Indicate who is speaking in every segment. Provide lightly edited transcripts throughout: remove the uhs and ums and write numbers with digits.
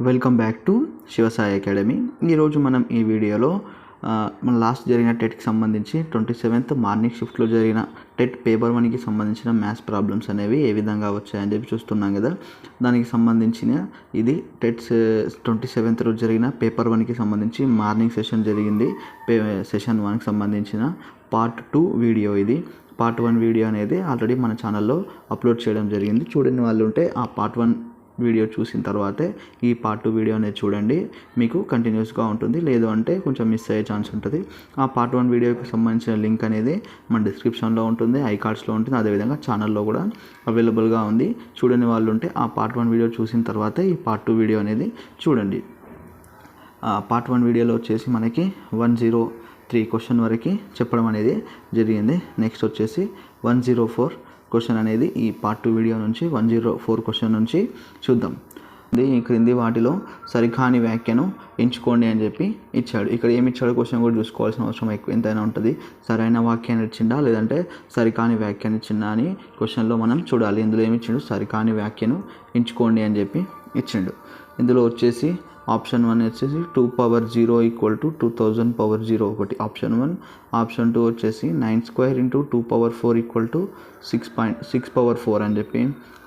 Speaker 1: Welcome back to Shivasai academy. ఈరోజు మనం ఈ వీడియోలో మన లాస్ట్ జరిగిన టెట్కి సంబంధించి 27th మార్నింగ్ షిఫ్ట్లో జరిగిన టెట్ పేపర్ 1కి సంబంధించిన మ్యాథ్స్ ప్రాబ్లమ్స్ అనేవి ఏ విధంగా వచ్చాయని చెప్పి చూస్తున్నాం కదా. దానికి సంబంధించిన ఇది టెట్స్ 27th రోజు జరిగిన పేపర్ 1కి సంబంధించి మార్నింగ్ సెషన్ జరిగింది. సెషన్ 1కి సంబంధించిన పార్ట్ 2 వీడియో ఇది. పార్ట్ 1 వీడియో అనేది ఆల్రెడీ మన ఛానల్లో అప్లోడ్ చేయడం జరిగింది. చూడని వాళ్ళు ఉంటే ఆ పార్ట్ 1 వీడియో చూసిన తర్వాతే ఈ పార్ట్ 2 వీడియో అనేది చూడండి, మీకు కంటిన్యూస్గా ఉంటుంది. లేదు అంటే కొంచెం మిస్ అయ్యే ఛాన్స్ ఉంటుంది. ఆ పార్ట్ 1 వీడియోకి సంబంధించిన లింక్ అనేది మన డిస్క్రిప్షన్లో ఉంటుంది, ఐకార్డ్స్లో ఉంటుంది, అదేవిధంగా ఛానల్లో కూడా అవైలబుల్గా ఉంది. చూడని వాళ్ళు ఉంటే ఆ పార్ట్ 1 వీడియో చూసిన తర్వాతే ఈ పార్ట్ 2 వీడియో అనేది చూడండి. పార్ట్ 1 వీడియోలో వచ్చేసి మనకి 103 క్వశ్చన్ వరకు చెప్పడం అనేది జరిగింది. నెక్స్ట్ వచ్చేసి 104 క్వశ్చన్ అనేది ఈ పార్ట్ 2 వీడియో నుంచి 104 క్వశ్చన్ నుంచి చూద్దాం. ఈ క్రింది వాటిలో సరికాని వ్యాఖ్యను ఎంచుకోండి అని చెప్పి ఇచ్చాడు. ఇక్కడ ఏమి ఇచ్చాడు క్వశ్చన్ కూడా చూసుకోవాల్సిన అవసరం ఎంతైనా ఉంటుంది. సరైన వాక్యాన్ని ఇచ్చిందా లేదంటే సరికాని వ్యాఖ్యాన్ని ఇచ్చిందా అని క్వశ్చన్లో మనం చూడాలి. ఇందులో ఏమి ఇచ్చిండు, సరికాని వ్యాఖ్యను ఎంచుకోండి అని చెప్పి ఇచ్చిండు. ఇందులో వచ్చేసి ఆప్షన్ 1 వచ్చేసి 2 power 0 = 2000 power 0 ఒకటి ఆప్షన్ 1. ఆప్షన్ 2 వచ్చేసి 9 square × 2 power 4 = 6 power 4 అని చెప్పి.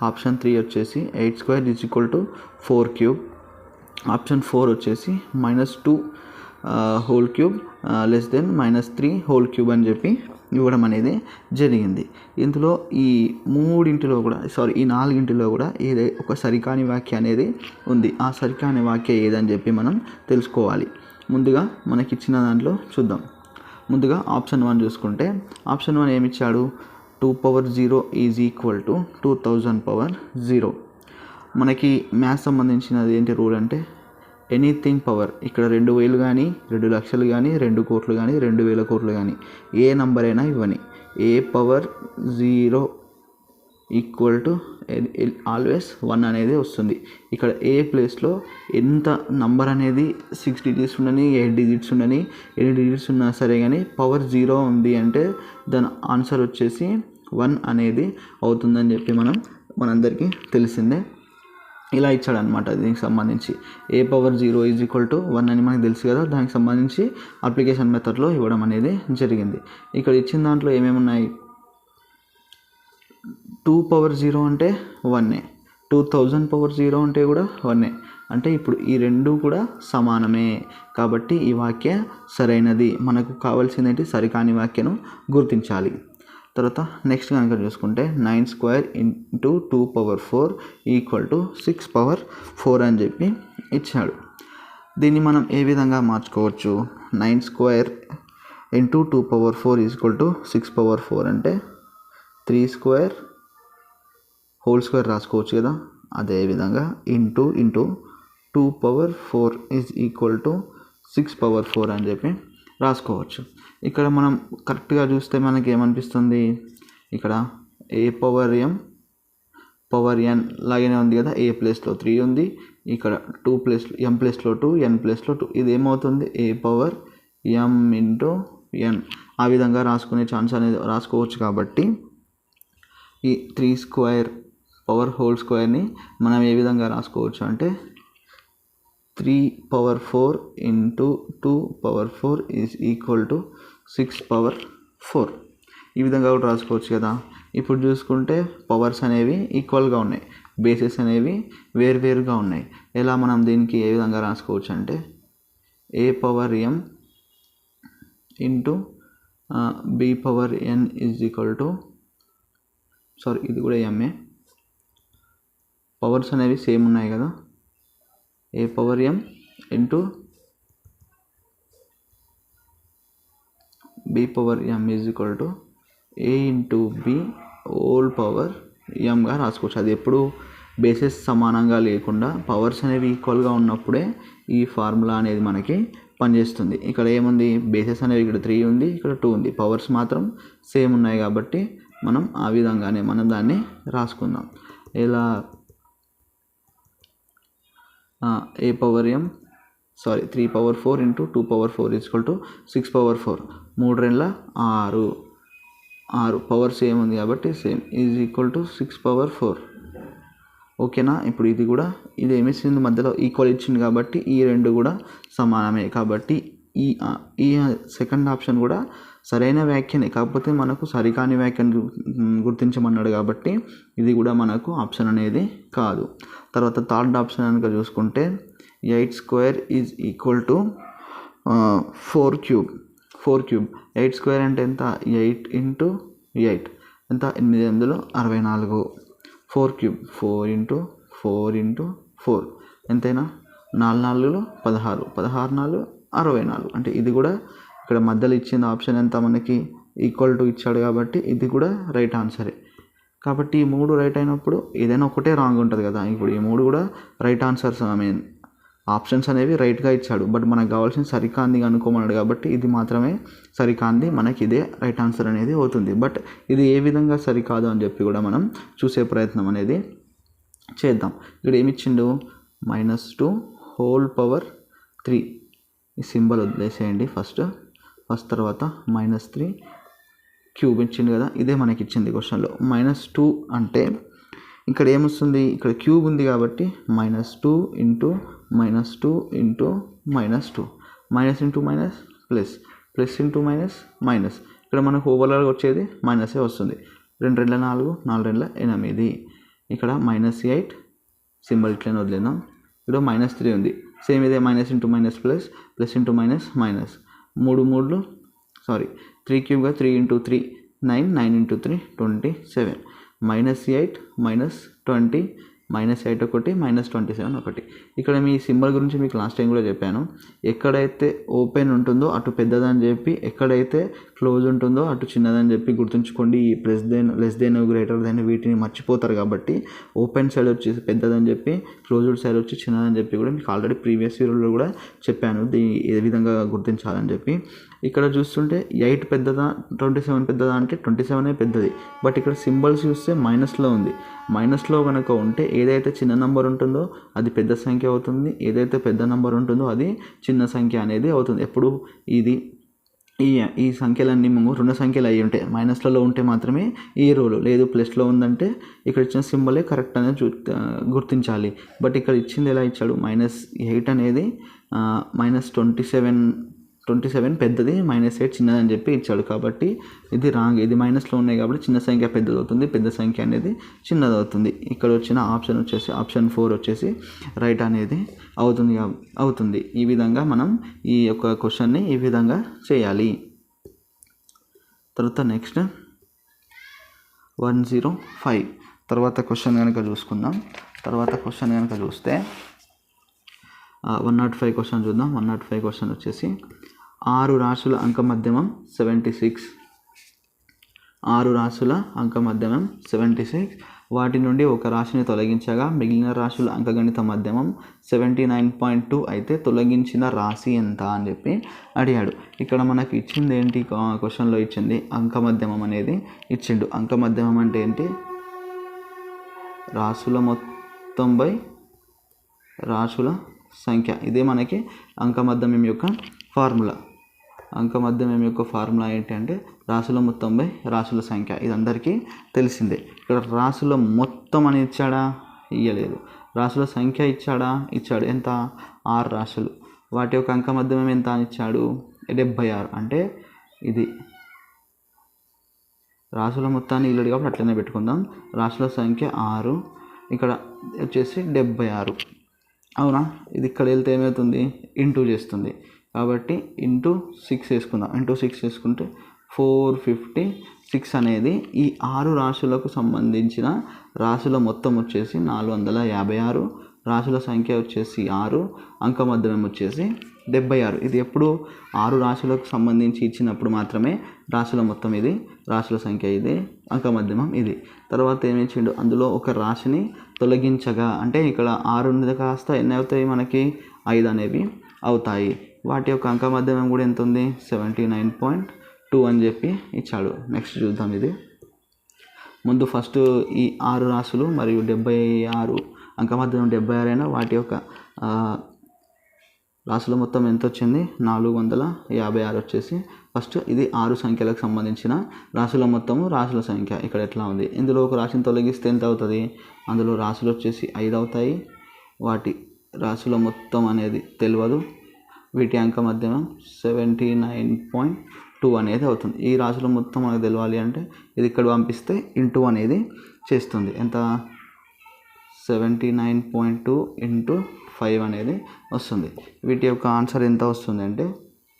Speaker 1: ఆప్షన్ 3 వచ్చేసి 8 square = 4 cube. ఆప్షన్ 4 వచ్చేసి -2 whole cube <-3 whole cube అని చెప్పి ఇవ్వడం అనేది జరిగింది. ఇందులో ఈ నాలుగింటిలో కూడా ఏదే ఒక సరికాని వాక్య అనేది ఉంది. ఆ సరికాని వాక్య ఏదని చెప్పి మనం తెలుసుకోవాలి. ముందుగా మనకిచ్చిన దాంట్లో చూద్దాం. ముందుగా ఆప్షన్ 1 చూసుకుంటే ఆప్షన్ 1 ఏమి ఇచ్చాడు, 2 power 0 = 2000 power 0. మనకి మ్యాథ్స్ సంబంధించినది ఏంటి రూల్ అంటే ఎనీథింగ్ పవర్, ఇక్కడ 2000 కానీ 2 లక్షలు కానీ 2 కోట్లు కానీ 2000 కోట్లు కానీ ఏ నంబర్ అయినా ఇవ్వని, ఏ పవర్ 0 = ఆల్వేస్ 1 అనేది వస్తుంది. ఇక్కడ ఏ ప్లేస్లో ఎంత నంబర్ అనేది 6 digits ఉండని 8 digits ఉండని ఎన్ని digits ఉన్నా సరే కానీ పవర్ 0 ఉంది అంటే దాని ఆన్సర్ వచ్చేసి 1 అనేది అవుతుందని చెప్పి మనందరికీ తెలిసిందే. ఇలా ఇచ్చాడనమాట. దీనికి సంబంధించి ఏ పవర్ 0 = 1 అని మనకు తెలుసు కదా. దానికి సంబంధించి అప్లికేషన్ మెథడ్లో ఇవ్వడం అనేది జరిగింది. ఇక్కడ ఇచ్చిన దాంట్లో ఏమేమి ఉన్నాయి, 2 power 0 అంటే 1, 2000 power 0 అంటే కూడా 1. అంటే ఇప్పుడు ఈ రెండు కూడా సమానమే కాబట్టి ఈ వాక్య సరైనది. మనకు కావాల్సింది ఏంటి, సరికాని వాక్యను గుర్తించాలి. తర్వాత నెక్స్ట్ కనుక చూసుకుంటే 9 square × 2 power 4 = 6 power 4 అని చెప్పి ఇచ్చాడు. దీన్ని మనం ఏ విధంగా మార్చుకోవచ్చు, 9 square × 2 power 4 = 6 power 4 అంటే 3 square whole square రాసుకోవచ్చు కదా. అదేవిధంగా ఇంటూ 2 power 4 = 6 power 4 అని చెప్పి రాసుకోవచ్చు. ఇక్కడ మనం కరెక్ట్గా చూస్తే మనకి ఏమనిపిస్తుంది, ఇక్కడ ఏ పవర్ m పవర్ n లాగానే ఉంది కదా. ఏ ప్లేస్లో 3 ఉంది, ఇక్కడ 2 ప్లేస్లో m ప్లేస్లో 2 n ప్లేస్లో 2. ఇది ఏమవుతుంది, ఏ పవర్ m × n ఆ విధంగా రాసుకునే ఛాన్స్ అనేది రాసుకోవచ్చు. కాబట్టి ఈ 3 square పవర్ హోల్ స్క్వేర్ని మనం ఏ విధంగా రాసుకోవచ్చు అంటే 3 power 4 × 2 power 4 = 6 power 4. ఈ విధంగా కూడా రాసుకోవచ్చు కదా. ఇప్పుడు చూసుకుంటే పవర్స్ అనేవి ఈక్వల్గా ఉన్నాయి, బేసెస్ అనేవి వేరువేరుగా ఉన్నాయి. ఎలా మనం దీనికి ఏ విధంగా రాసుకోవచ్చు అంటే a power m × b power n = ఇది కూడా m. పవర్స్ అనేవి సేమ్ ఉన్నాయి కదా. A power m × b power m = a × b whole power mగా రాసుకోవచ్చు. అది ఎప్పుడు బేసెస్ సమానంగా లేకుండా పవర్స్ అనేవి ఈక్వల్గా ఉన్నప్పుడే ఈ ఫార్ములా అనేది మనకి పనిచేస్తుంది. ఇక్కడ ఏముంది, బేసెస్ అనేవి ఇక్కడ 3 ఉంది, ఇక్కడ 2 ఉంది, పవర్స్ మాత్రం సేమ్ ఉన్నాయి కాబట్టి మనం ఆ విధంగానే దాన్ని రాసుకుందాం. ఇలా ఏ power m 3 power 4 × 2 power 4 = 6 power 4. 3 2 6 power same ఉంది కాబట్టి సేమ్ = 6 power 4. ఓకేనా. ఇప్పుడు ఇది కూడా ఇది ఏమిస్తుంది మధ్యలో ఈక్వల్ ఇచ్చింది కాబట్టి ఈ రెండు కూడా సమానమే. కాబట్టి ఈ సెకండ్ ఆప్షన్ కూడా సరైన వ్యాఖ్యనే, కాకపోతే మనకు సరికాని వ్యాఖ్యను గుర్తించమన్నాడు కాబట్టి ఇది కూడా మనకు ఆప్షన్ అనేది కాదు. తర్వాత థర్డ్ ఆప్షన్ కనుక చూసుకుంటే 8 square is equal to 4 cube. 8 square అంటే ఎంత? 8 ఇంటూ 8 ఎంత? 8 64. 4 క్యూబ్ 4 ఇంటూ 4 ఇంటూ 4 ఎంతైనా 4 16. 16 64. అంటే ఇది కూడా ఇక్కడ మధ్యలో ఇచ్చిన ఆప్షన్ ఎంత మనకి ఈక్వల్ టు ఇచ్చాడు కాబట్టి ఇది కూడా రైట్ ఆన్సరే. కాబట్టి ఈ 3 రైట్ అయినప్పుడు ఏదైనా ఒకటే రాంగ్ ఉంటుంది కదా. ఇప్పుడు ఈ 3 కూడా రైట్ ఆన్సర్స్. ఆప్షన్స్ అనేవి రైట్గా ఇచ్చాడు, బట్ మనకు కావాల్సిన సరికాంది అనుకోమన్నాడు కాబట్టి ఇది మాత్రమే సరికాంది, మనకి ఇదే రైట్ ఆన్సర్ అనేది అవుతుంది. బట్ ఇది ఏ విధంగా సరికాదు అని చెప్పి కూడా మనం చూసే ప్రయత్నం అనేది చేద్దాం. ఇక్కడ ఏమిచ్చిండు? -2 హోల్ పవర్ 3. ఈ సింబల్ వదిలేసేయండి ఫస్ట్. తర్వాత -3 క్యూబ్ ఇచ్చింది కదా, ఇదే మనకి ఇచ్చింది క్వశ్చన్లో. -2 అంటే ఇక్కడ ఏమొస్తుంది? ఇక్కడ క్యూబ్ ఉంది కాబట్టి -2 into -2 into -2 minus into minus plus, plus into minus minus. ఇక్కడ మనకు ఓవర్లాగా వచ్చేది మైనసే వస్తుంది. 2 2 4, 4 2 8. ఇక్కడ -8 సింబల్ ఇట్లనే వదిలేద్దాం. ఇక్కడ -3 ఉంది, సేమ్ ఇదే minus into minus plus, plus into minus minus. 3 క్యూబ్గా 3 into 3 9, 9 into 3 27. -8 -20 -8 ఒకటి -27 ఒకటి. ఇక్కడ మీ సింబల్ గురించి మీకు లాస్ట్ టైం కూడా చెప్పాను. ఎక్కడైతే ఓపెన్ ఉంటుందో అటు పెద్దదని చెప్పి, ఎక్కడైతే క్లోజ్ ఉంటుందో అటు చిన్నదని చెప్పి గుర్తుంచుకోండి. ఈ లెస్ దెన్ గ్రేటర్ దెన్ వీటిని మర్చిపోతారు కాబట్టి ఓపెన్ సైడ్ వచ్చేసి పెద్దదని చెప్పి, క్లోజ్డ్ సైడ్ వచ్చి చిన్నదని చెప్పి కూడా మీకు ఆల్రెడీ ప్రీవియస్ ఇయర్లో కూడా చెప్పాను ఏ విధంగా గుర్తించాలని చెప్పి. ఇక్కడ చూస్తుంటే 8 పెద్దదా 27 పెద్దదా అంటే 27 పెద్దది, బట్ ఇక్కడ సింబల్స్ చూస్తే మైనస్లో ఉంది. మైనస్లో కనుక ఉంటే ఏదైతే చిన్న నెంబర్ ఉంటుందో అది పెద్ద సంఖ్య అవుతుంది, ఏదైతే పెద్ద నెంబర్ ఉంటుందో అది చిన్న సంఖ్య అనేది అవుతుంది. ఎప్పుడు ఈ సంఖ్యలన్నీ రెండు సంఖ్యలు అయ్యి ఉంటాయి. మైనస్లలో ఉంటే మాత్రమే ఈ రూలు, లేదు ప్లస్లో ఉందంటే ఇక్కడ ఇచ్చిన సింబలే కరెక్ట్ అనేది గుర్తించాలి. బట్ ఇక్కడ ఇచ్చింది ఎలా ఇచ్చాడు? -8 అనేది -27 పెద్దది, -8 చిన్నది అని చెప్పి ఇచ్చాడు. కాబట్టి ఇది రాంగ్. ఇది మైనస్లో ఉన్నాయి కాబట్టి చిన్న సంఖ్య పెద్దది అవుతుంది, పెద్ద సంఖ్య అనేది చిన్నది అవుతుంది. ఇక్కడ వచ్చిన ఆప్షన్ వచ్చేసి ఆప్షన్ 4 వచ్చేసి రైట్ అనేది అవుతుంది. ఈ విధంగా మనం ఈ యొక్క క్వశ్చన్ని ఈ విధంగా చేయాలి. తర్వాత నెక్స్ట్ 105 తర్వాత క్వశ్చన్ కనుక చూసుకుందాం. తర్వాత క్వశ్చన్ కనుక చూస్తే 105 క్వశ్చన్ చూద్దాం. 105 క్వశ్చన్ వచ్చేసి 6 రాశుల అంక మధ్యమం 76. 6 రాశుల అంక మధ్యమం 76. వాటి నుండి ఒక రాశిని తొలగించగా మిగిలిన రాశుల అంకగణిత మధ్యమం 79.2 అయితే తొలగించిన రాశి ఎంత అని చెప్పి అడిగాడు. ఇక్కడ మనకి ఇచ్చింది ఏంటి? క్వశ్చన్లో ఇచ్చింది అంక మధ్యమం అనేది ఇచ్చిండు. అంక మధ్యమం అంటే ఏంటి? రాశుల మొత్తం బై రాశుల సంఖ్య. ఇదే మనకి అంక మధ్యమం యొక్క ఫార్ములా. అంక మధ్యమం యొక్క ఫార్ములా ఏంటి అంటే రాశుల మొత్తం బై రాశుల సంఖ్య. ఇది అందరికీ తెలిసిందే. ఇక్కడ రాశుల మొత్తం అని ఇచ్చాడా? ఇయ్యలేదు. రాశుల సంఖ్య ఇచ్చాడు. ఎంత? 6 రాశులు. వాటి యొక్క అంక మధ్యమం ఎంత అని ఇచ్చాడు? 76. అంటే ఇది రాశుల మొత్తాన్ని ఇల్లడు కాబట్టి అట్లనే పెట్టుకుందాం. రాశుల సంఖ్య 6, ఇక్కడ వచ్చేసి 76. అవునా? ఇది ఇక్కడ వెళ్తే ఏమవుతుంది? ఇంటూ చేస్తుంది కాబట్టి ఇంటూ 6 వేసుకుందాం. ఇంటూ 6 వేసుకుంటే 456 అనేది ఈ 6 రాశులకు సంబంధించిన రాశుల మొత్తం వచ్చేసి 456. రాశుల సంఖ్య వచ్చేసి 6, అంక మధ్యమం వచ్చేసి 76. ఇది ఎప్పుడు 6 రాశులకు సంబంధించి ఇచ్చినప్పుడు మాత్రమే రాశుల మొత్తం ఇది, రాశుల సంఖ్య ఇది, అంక మధ్యమం ఇది. తర్వాత ఏమిచ్చిండు? అందులో ఒక రాశిని తొలగించగా అంటే ఇక్కడ 6 ఉన్నది కాస్త ఎన్ని అవుతాయి? మనకి 5 అనేవి అవుతాయి. వాటి యొక్క అంక మధ్యమం కూడా ఎంత ఉంది? 79.2 అని చెప్పి ఇచ్చాడు. నెక్స్ట్ చూద్దాం. ఇది ముందు ఫస్ట్ ఈ 6 రాశులు మరియు 76 అంక మధ్యమం 76 అయినా వాటి యొక్క రాశుల మొత్తం ఎంత వచ్చింది 456 వచ్చేసి. ఫస్ట్ ఇది 6 సంఖ్యలకు సంబంధించిన రాశుల మొత్తము, రాశుల సంఖ్య ఇక్కడ ఎట్లా ఉంది. ఇందులో ఒక రాశిని తొలగిస్తే ఎంత అవుతుంది, అందులో రాశులు వచ్చేసి 5 అవుతాయి. వాటి రాశుల మొత్తం అనేది తెలియదు, వీటి అంక మధ్యమం 79.2 అనేది అవుతుంది. ఈ రాశుల మొత్తం మనకు తెలియాలి అంటే ఇది ఇక్కడ పంపిస్తే ఇంటూ అనేది చేస్తుంది. ఎంత 79.2 ఇంటూ 5 అనేది వస్తుంది. వీటి యొక్క ఆన్సర్ ఎంత వస్తుంది అంటే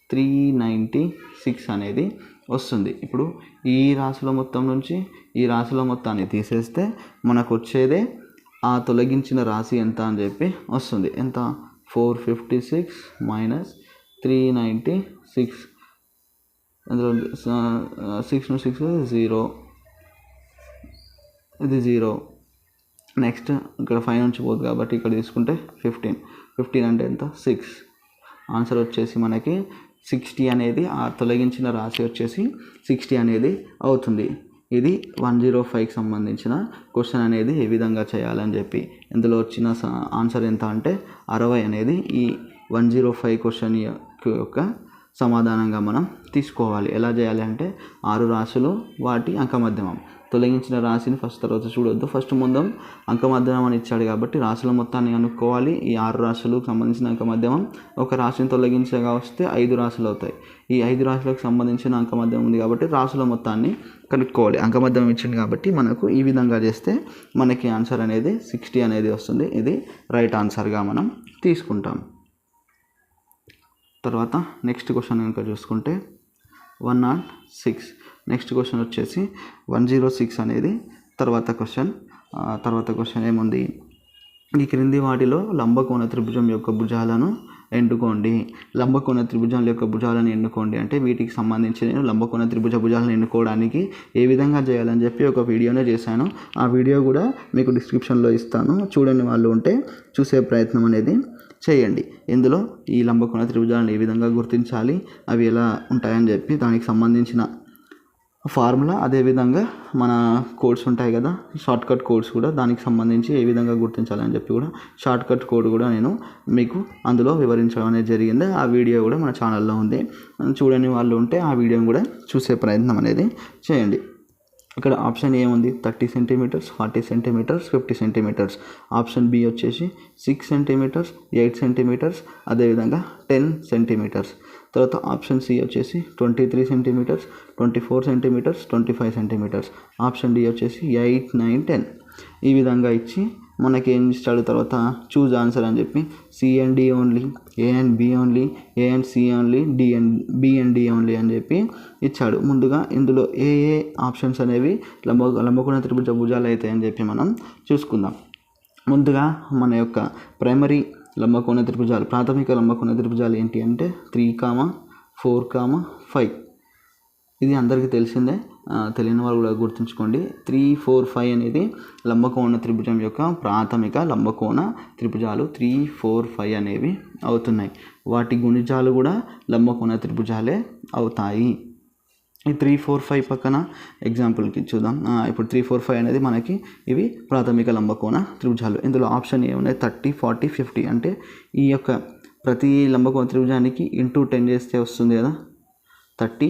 Speaker 1: 396 అనేది వస్తుంది. ఇప్పుడు ఈ రాశుల మొత్తం నుంచి ఈ రాశుల మొత్తాన్ని తీసేస్తే మనకు వచ్చేదే ఆ తొలగించిన రాశి ఎంత అని చెప్పి వస్తుంది. ఎంత 456 మైనస్ 396. అందులో 6 0, ఇది 0. నెక్స్ట్ ఇక్కడ 5 నుంచి పోతుంది కాబట్టి ఇక్కడ తీసుకుంటే 15 అంటే ఎంత 6. ఆన్సర్ వచ్చేసి మనకి 60 అనేది ఆ తొలగించిన రాశి వచ్చేసి 60 అనేది అవుతుంది. ఇది 105కి సంబంధించిన క్వశ్చన్ అనేది ఏ విధంగా చేయాలని చెప్పి. ఇందులో వచ్చిన ఆన్సర్ ఎంత అంటే 60 అనేది ఈ 105 క్వశ్చన్ యొక్క సమాధానంగా మనం తీసుకోవాలి. ఎలా చేయాలి అంటే 6 రాశులు వాటి అంకమధ్యమం, తొలగించిన రాశిని ఫస్ట్ తర్వాత చూడొద్దు, ఫస్ట్ ముందం అంకమధ్యమం అని ఇచ్చాడు కాబట్టి రాశుల మొత్తాన్ని కనుక్కోవాలి. ఈ 6 రాశులకు సంబంధించిన అంకమధ్యమం, ఒక రాశిని తొలగించగా వస్తే 5 రాశులు అవుతాయి. ఈ 5 రాశులకు సంబంధించిన అంకమధ్యమం ఉంది కాబట్టి రాశుల మొత్తాన్ని కనుక్కోవాలి. అంకమధ్యమం ఇచ్చింది కాబట్టి మనకు ఈ విధంగా చేస్తే మనకి ఆన్సర్ అనేది 60 అనేది వస్తుంది. ఇది రైట్ ఆన్సర్గా మనం తీసుకుంటాం. తర్వాత నెక్స్ట్ క్వశ్చన్ కనుక చూసుకుంటే 106. నెక్స్ట్ క్వశ్చన్ వచ్చేసి 106 అనేది తర్వాత క్వశ్చన్ ఏముంది, ఈ క్రింది వాటిలో లంబకోణ త్రిభుజం యొక్క భుజాలను ఎన్నుకోండి. లంబకోణ త్రిభుజాల యొక్క భుజాలను ఎన్నుకోండి అంటే వీటికి సంబంధించి నేను లంబకోణ త్రిభుజ భుజాలను ఎన్నుకోవడానికి ఏ విధంగా చేయాలని చెప్పి ఒక వీడియోనే చేశాను. ఆ వీడియో కూడా మీకు డిస్క్రిప్షన్లో ఇస్తాను, చూడని వాళ్ళు ఉంటే చూసే ప్రయత్నం అనేది చేయండి. ఇందులో ఈ లంబకోణ త్రిభుజాలను ఏ విధంగా గుర్తించాలి, అవి ఎలా ఉంటాయని చెప్పి దానికి సంబంధించిన ఫార్ములా, అదేవిధంగా మన కోడ్స్ ఉంటాయి కదా, షార్ట్కట్ కోడ్స్ కూడా దానికి సంబంధించి ఏ విధంగా గుర్తించాలని చెప్పి కూడా షార్ట్కట్ కోడ్ కూడా నేను మీకు అందులో వివరించడం అనేది జరిగింది. ఆ వీడియో కూడా మన ఛానల్లో ఉంది, చూడని వాళ్ళు ఉంటే ఆ వీడియోని కూడా చూసే ప్రయత్నం అనేది చేయండి. ఇక్కడ ఆప్షన్ ఏముంది 30 centimetres, 40 centimetres, 50 centimetres. Option B వచ్చేసి 6 సెంటీమీటర్స్, 8 సెంటీమీటర్స్, అదేవిధంగా 10 సెంటీమీటర్స్. తర్వాత ఆప్షన్ సి వచ్చేసి 23 centimetres, 24 centimetres, 25 centimetres. Option D వచ్చేసి 8, 9, 10. ఈ విధంగా ఇచ్చి మనకి ఏం ఇస్తాడు తర్వాత చూజ్ ఆన్సర్ అని చెప్పి C and D only, A and B only, A and C only, B and D only అని చెప్పి ఇచ్చాడు. ముందుగా ఇందులో ఏ ఆప్షన్స్ అనేవి లంబకోణ త్రిభుజ భుజాలు అవుతాయి అని చెప్పి మనం చూసుకుందాం. ముందుగా మన యొక్క ప్రైమరీ లంబకోణ త్రిభుజాలు, ప్రాథమిక లంబకోణ త్రిభుజాలు ఏంటి అంటే 3, 4, 5. ఇది అందరికీ తెలిసిందే, తెలియని వాళ్ళు కూడా గుర్తుంచుకోండి. 3, 4, 5 అనేది లంబకోణ త్రిభుజం యొక్క ప్రాథమిక లంబకోణ త్రిభుజాలు 3, 4, 5 అనేవి అవుతున్నాయి. వాటి గుణిజాలు కూడా లంబకోణ త్రిభుజాలే అవుతాయి. ఈ 3, 4, 5 పక్కన ఎగ్జాంపుల్కి చూద్దాం. ఇప్పుడు 3, 4, 5 అనేది మనకి ఇవి ప్రాథమిక లంబకోణ త్రిభుజాలు. ఇందులో ఆప్షన్ ఏమున్నాయి 30, 40, 50 అంటే ఈ యొక్క ప్రతి లంబకోణ త్రిభుజానికి ఇంటూ 10 చేస్తే వస్తుంది కదా 30,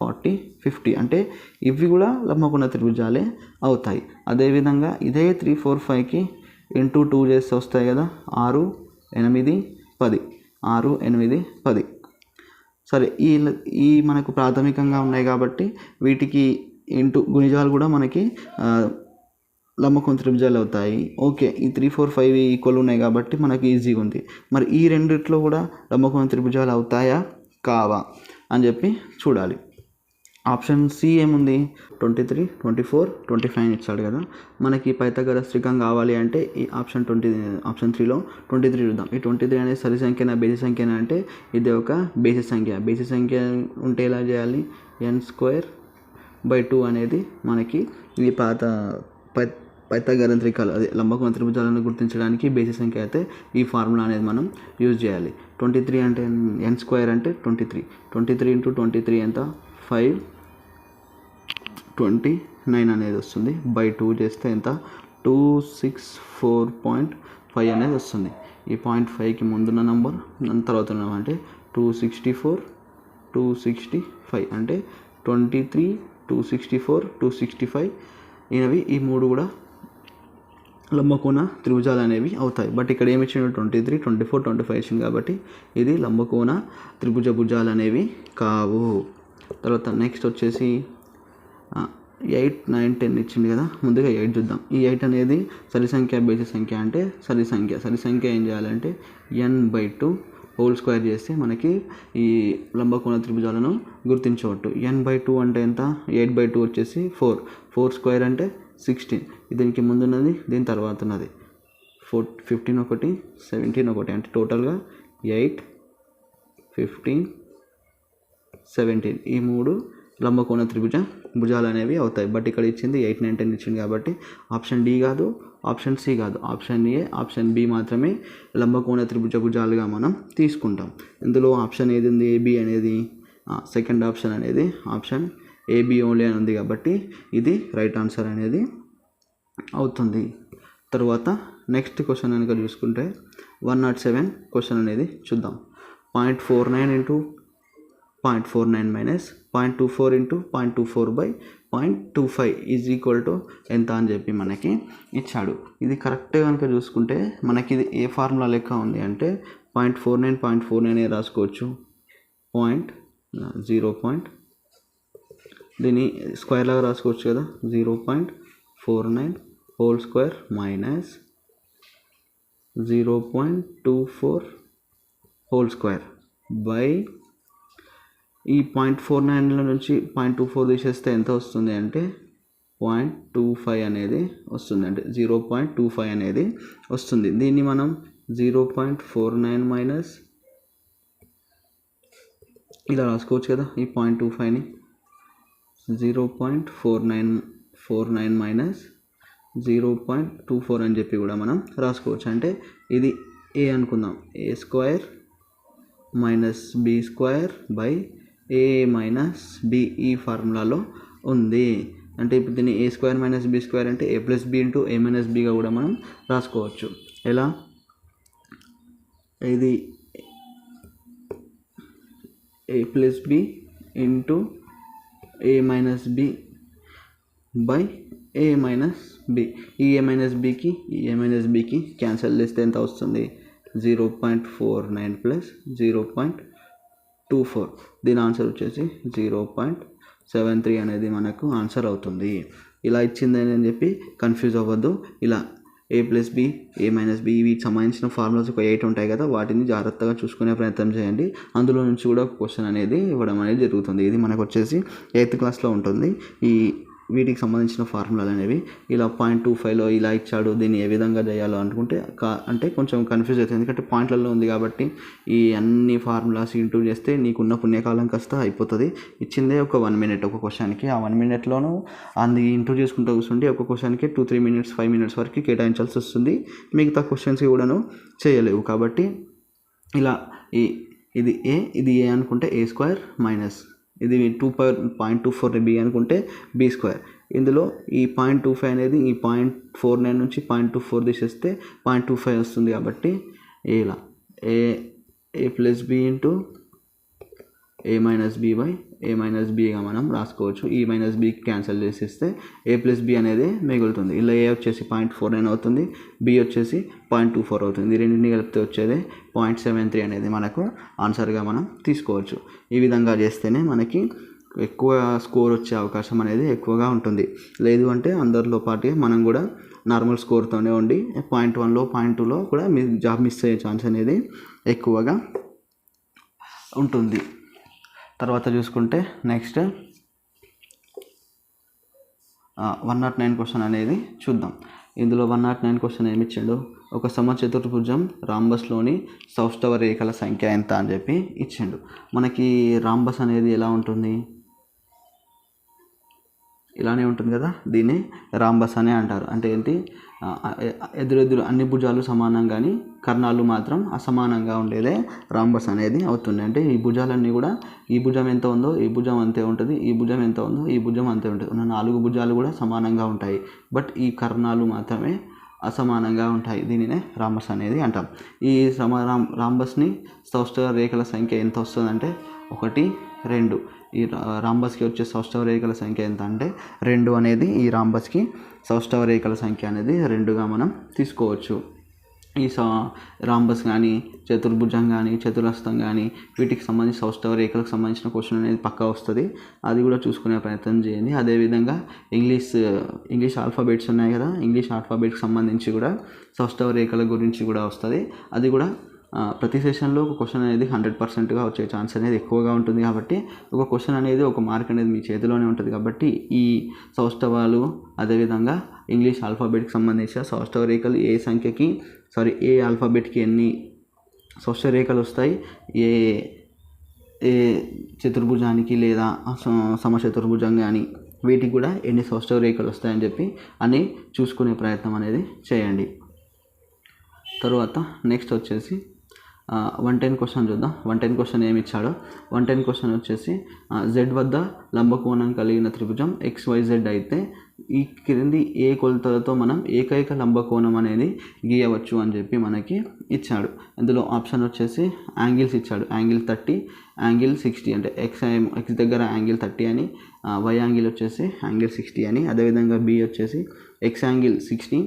Speaker 1: 40, 50 అంటే ఇవి కూడా లంబకోణ త్రిభుజాలే అవుతాయి. అదేవిధంగా ఇదే 3, 4, 5కి ఇంటూ 2 చేస్తే వస్తాయి కదా 6, 8, 10, 6, 8, 10. సరే, ఈ మనకు ప్రాథమికంగా ఉన్నాయి కాబట్టి వీటికి ఇంటూ గుణిజాలు కూడా మనకి లంబకోణ త్రిభుజాలు అవుతాయి. ఓకే, ఈ 3, 4, 5 ఈక్వల్ ఉన్నాయి కాబట్టి మనకి ఈజీగా ఉంది. మరి ఈ రెండిట్లో కూడా లంబకోణ త్రిభుజాలు అవుతాయా కావా అని చెప్పి చూడాలి. ఆప్షన్ సి ఏముంది 23, 24, 25 ఇచ్చాడు కదా. మనకి పైథాగరస్ త్రికం కావాలి అంటే ఈ ఆప్షన్ 3లో 23 చూద్దాం. ఈ 23 అనేది సరి సంఖ్యనా బేసి సంఖ్యనా అంటే ఇది ఒక బేసి సంఖ్య. బేసి సంఖ్య ఉంటే ఎలా చేయాలి, n²/2 అనేది మనకి ఈ పైథాగరస్ త్రికాలు, అదే లంబకోణ త్రిభుజాలను గుర్తించడానికి బేసి సంఖ్య అయితే ఈ ఫార్ములా అనేది మనం యూజ్ చేయాలి. 23 అంటే n² అంటే 23. 23 × 23 ఎంత 529 అనేది వస్తుంది. బై 2 చేస్తే ఎంత 264.5 అనేది వస్తుంది. ఈ 0.5కి ముందున్న నంబర్ తర్వాత ఉన్న అంటే 264 265 అంటే 23 264 265 ఇవి ఈ మూడు కూడా లంబకోణ త్రిభుజాలు అనేవి అవుతాయి. బట్ ఇక్కడ ఏమి ఇచ్చిండు 23 24 25 ఇచ్చింది కాబట్టి ఇది లంబకోణ త్రిభుజాలు అనేవి కావు. తర్వాత నెక్స్ట్ వచ్చేసి 8 9 10 ఇచ్చింది కదా, ముందుగా 8 చూద్దాం. ఈ 8 అనేది సరి సంఖ్య బేసి సంఖ్య అంటే సరి సంఖ్య ఏం చేయాలంటే n/2 హోల్ స్క్వేర్ చేస్తే మనకి ఈ లంబకోణ త్రిభుజాలను గుర్తించవచ్చు. n/2 అంటే ఎంత, 8/2 వచ్చేసి 4 స్క్వేర్ అంటే 16, దీనికి ముందున్నది దీని తర్వాత ఉన్నది 15 ఒకటి 17 ఒకటి అంటే టోటల్గా 8 15 17 ఈ మూడు లంబకోణ భుజాలు అనేవి అవుతాయి. బట్ ఇక్కడ ఇచ్చింది 8 9 10 ఇచ్చింది కాబట్టి ఆప్షన్ డి కాదు, ఆప్షన్ సి కాదు, ఆప్షన్ ఏ ఆప్షన్ బి మాత్రమే లంబకోణ భుజాలుగా మనం తీసుకుంటాం. ఇందులో ఆప్షన్ ఏది ఉంది, ఏబి అనేది సెకండ్ ఆప్షన్ అనేది ఆప్షన్ ఏబి ఓన్లీ అని ఉంది కాబట్టి ఇది రైట్ ఆన్సర్ అనేది అవుతుంది. తర్వాత నెక్స్ట్ క్వశ్చన్ కనుక చూసుకుంటే 107 క్వశ్చన్ అనేది చూద్దాం. 0.49 into 0.49 minus 0.24 into 0.24/0.25 is equal to ఎంత అని చెప్పి మనకి ఇచ్చాడు. ఇది కరెక్ట్గా కనుక చూసుకుంటే మనకి ఇది ఏ ఫార్ములా లెక్క ఉంది అంటే 0.49 రాసుకోవచ్చు. 0. దీన్ని స్క్వేర్ లాగా రాసుకోవచ్చు కదా, 0.49 whole square minus 0.24 whole square by ఈ 0.49 నుంచి 0.24 తీసేస్తే ఎంత వస్తుంది అంటే 0.25 అనేది వస్తుంది, అంటే 0.25 అనేది వస్తుంది. దీన్ని మనం 0.49 మైనస్ ఇలా రాసుకోవచ్చు కదా, ఈ 0.25ని 0.49 మైనస్ 0.24 అని చెప్పి కూడా మనం రాసుకోవచ్చు. అంటే ఇది ఏ అనుకుందాం, a square minus b square by a minus b ఈ ఫార్ములాలో ఉంది. అంటే ఇప్పుడు దీన్ని a square minus b square అంటే a plus b into a minus బిగా కూడా మనం రాసుకోవచ్చు. ఎలా, ఇది a plus b into a minus b by a minus b. ఈ ఏ మైనస్ బికి క్యాన్సిల్ చేస్తే ఎంత వస్తుంది, 0.49 ప్లస్ 0.24. దీని ఆన్సర్ వచ్చేసి 0.73 అనేది మనకు ఆన్సర్ అవుతుంది. ఇలా ఇచ్చిందని అని చెప్పి కన్ఫ్యూజ్ అవ్వద్దు. ఇలా a plus B A minus B వీటికి సంబంధించిన ఫార్ములాస్ ఒక 8 ఉంటాయి కదా, వాటిని జాగ్రత్తగా చూసుకునే ప్రయత్నం చేయండి. అందులో నుంచి కూడా ఒక క్వశ్చన్ అనేది ఇవ్వడం అనేది జరుగుతుంది. ఇది మనకు వచ్చేసి 8th క్లాస్లో ఉంటుంది. ఈ వీటికి సంబంధించిన ఫార్ములాలు అనేవి ఇలా 0.25లో ఇలా ఇచ్చాడు, దీన్ని ఏ విధంగా చేయాలో అనుకుంటే అంటే కొంచెం కన్ఫ్యూజ్ అవుతుంది. ఎందుకంటే పాయింట్లలో ఉంది కాబట్టి ఈ అన్ని ఫార్ములాస్ ఇంటూ చేస్తే నీకున్న పుణ్యకాలం కాస్త అయిపోతుంది. ఇచ్చిందే ఒక 1 minute ఒక క్వశ్చన్కి, ఆ 1 minuteలోనూ అది ఇంటూ చేసుకుంటూ కూర్చుంటే ఒక క్వశ్చన్కి 2-3 minutes 5 minutes వరకు కేటాయించాల్సి వస్తుంది. మిగతా క్వశ్చన్స్కి కూడాను చేయలేవు. కాబట్టి ఇలా ఇది ఏ అనుకుంటే ఏ స్క్వేర్ మైనస్ ఇది 0.24 బి అనుకుంటే బి స్క్వేర్. ఇందులో ఈ 0.25 అనేది ఈ 0.49 నుంచి 0.24 తీసేస్తే 0.25 వస్తుంది. కాబట్టి ఇలా a plus b into a minus b by a minus బిగా మనం రాసుకోవచ్చు. ఈ మైనస్ బికి క్యాన్సిల్ చేసేస్తే ఏ ప్లస్ బి అనేది మిగులుతుంది. ఇలా ఏ వచ్చేసి 0.49 అవుతుంది, బి వచ్చేసి 0.24 అవుతుంది. ఈ రెండింటిని కలిపితే వచ్చేది 0.73 అనేది మనకు ఆన్సర్గా మనం తీసుకోవచ్చు. ఈ విధంగా చేస్తేనే మనకి ఎక్కువ స్కోర్ వచ్చే అవకాశం అనేది ఎక్కువగా ఉంటుంది. లేదు అంటే అందరిలో పాటుగా మనం కూడా నార్మల్ స్కోర్తోనే ఉండి 0.1లో 0.2లో కూడా జాబ్ మిస్ అయ్యే ఛాన్స్ అనేది ఎక్కువగా ఉంటుంది. తర్వాత చూసుకుంటే నెక్స్ట్ 109 క్వశ్చన్ అనేది చూద్దాం. ఇందులో 109 క్వశ్చన్ ఏమి ఇచ్చాడు, ఒక సమచతుర్భుజం రాంబస్లోని సౌష్ఠవ రేఖల సంఖ్య ఎంత అని చెప్పి ఇచ్చిండు. మనకి రాంబస్ అనేది ఎలా ఉంటుంది, ఇలానే ఉంటుంది కదా, దీన్ని రాంబస్ అనే అంటారు. అంటే ఏంటి, ఎదురెదురు అన్ని భుజాలు సమానం కానీ కర్ణాలు మాత్రం అసమానంగా ఉండేదే రాంబస్ అనేది అవుతుంది. అంటే ఈ భుజాలన్నీ కూడా ఈ భుజం ఎంత ఉందో ఈ భుజం అంతే ఉంటుంది, ఈ భుజం ఎంత ఉందో ఈ భుజం అంతే ఉంటుంది. ఉన్న 4 భుజాలు కూడా సమానంగా ఉంటాయి. బట్ ఈ కర్ణాలు మాత్రమే అసమానంగా ఉంటాయి. దీనినే రాంబస్ అనేది అంటాం. ఈ రాంబస్ని సౌష్టవ రేఖల సంఖ్య ఎంత వస్తుందంటే 1, 2. ఈ రాంబస్కి వచ్చే సౌష్టవ రేఖల సంఖ్య ఎంత అంటే 2 అనేది ఈ రాంబస్కి సౌష్టవ రేఖల సంఖ్య అనేది 2గా మనం తీసుకోవచ్చు. ఈ రాంబస్ కానీ చతుర్భుజం కానీ చతురస్రం కానీ వీటికి సంబంధించి సౌష్టవ రేఖలకు సంబంధించిన క్వశ్చన్ అనేది పక్కా వస్తుంది. అది కూడా చూసుకునే ప్రయత్నం చేయండి. అదేవిధంగా ఇంగ్లీష్ ఆల్ఫాబెట్స్ ఉన్నాయి కదా, ఇంగ్లీష్ ఆల్ఫాబెట్కి సంబంధించి కూడా సౌష్టవ రేఖల గురించి కూడా వస్తుంది. అది కూడా ప్రతి సెషన్లో ఒక క్వశ్చన్ అనేది 100%గా వచ్చే ఛాన్స్ అనేది ఎక్కువగా ఉంటుంది. కాబట్టి ఒక క్వశ్చన్ అనేది ఒక మార్క్ అనేది మీ చేతిలోనే ఉంటుంది. కాబట్టి ఈ సౌష్టవాలు అదేవిధంగా ఇంగ్లీష్ ఆల్ఫాబెట్కి సంబంధించిన సౌష్టవ రేఖలు ఏ ఆల్ఫాబెట్కి ఎన్ని సౌష్టవ రేఖలు వస్తాయి, ఏ చతుర్భుజానికి లేదా సమచతుర్భుజం కానీ వీటికి కూడా ఎన్ని సౌష్టవ రేఖలు వస్తాయని చెప్పి అని చూసుకునే ప్రయత్నం అనేది చేయండి. తర్వాత నెక్స్ట్ వచ్చేసి 110 క్వశ్చన్ చూద్దాం. 110 క్వశ్చన్ ఏమి ఇచ్చాడో 110 క్వశ్చన్ వచ్చేసి Z వద్ద లంబకోణం కలిగిన త్రిభుజం XYZ అయితే ఈ క్రింది ఏ కొలతలతో మనం ఏకైక లంబకోణం అనేది గీయవచ్చు అని చెప్పి మనకి ఇచ్చాడు. ఇందులో ఆప్షన్ వచ్చేసి యాంగిల్స్ ఇచ్చాడు. Angle 30, angle 60. అంటే X దగ్గర యాంగిల్ 30 అని, Y యాంగిల్ వచ్చేసి యాంగిల్ 60 అని. అదేవిధంగా B వచ్చేసి X యాంగిల్ 60,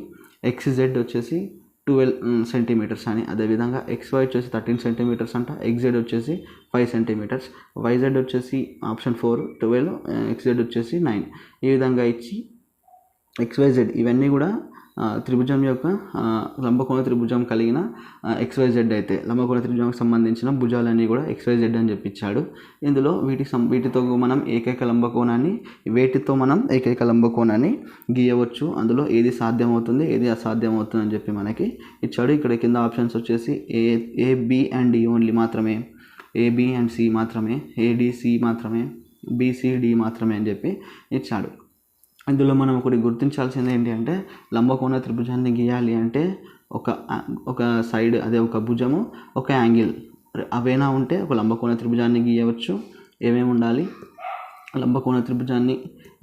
Speaker 1: XZ వచ్చేసి 12 సెంటీమీటర్స్ అని. అదేవిధంగా XY వచ్చేసి 13 సెంటీమీటర్స్ అంట, XZ వచ్చేసి 5 సెంటీమీటర్స్, YZ వచ్చేసి ఆప్షన్ 4 12, XZ వచ్చేసి 9. ఈ విధంగా ఇచ్చి XYZ ఇవన్నీ కూడా త్రిభుజం యొక్క లంబకోణ త్రిభుజం కలిగిన XYZ అయితే లంబకోణ త్రిభుజంకి సంబంధించిన భుజాలన్నీ కూడా XYZ అని చెప్పించాడు. ఇందులో వీటితో మనం ఏకైక లంబకోణాన్ని గీయవచ్చు. అందులో ఏది సాధ్యమవుతుంది ఏది అసాధ్యమవుతుంది అని చెప్పి మనకి ఇచ్చాడు. ఇక్కడ కింద ఆప్షన్స్ వచ్చేసి A, B and D only మాత్రమే, A, B and C మాత్రమే, A, D, C మాత్రమే, B, C, D మాత్రమే అని చెప్పి ఇచ్చాడు. ఇందులో మనం ఒకటి గుర్తించాల్సింది ఏంటి అంటే లంబకోణ త్రిభుజాన్ని గీయాలి అంటే ఒక సైడ్ అదే ఒక భుజము ఒక యాంగిల్ అవేనా ఉంటే ఒక లంబకోణ త్రిభుజాన్ని గీయవచ్చు. ఏమేమి ఉండాలి? లంబకోణ త్రిభుజాన్ని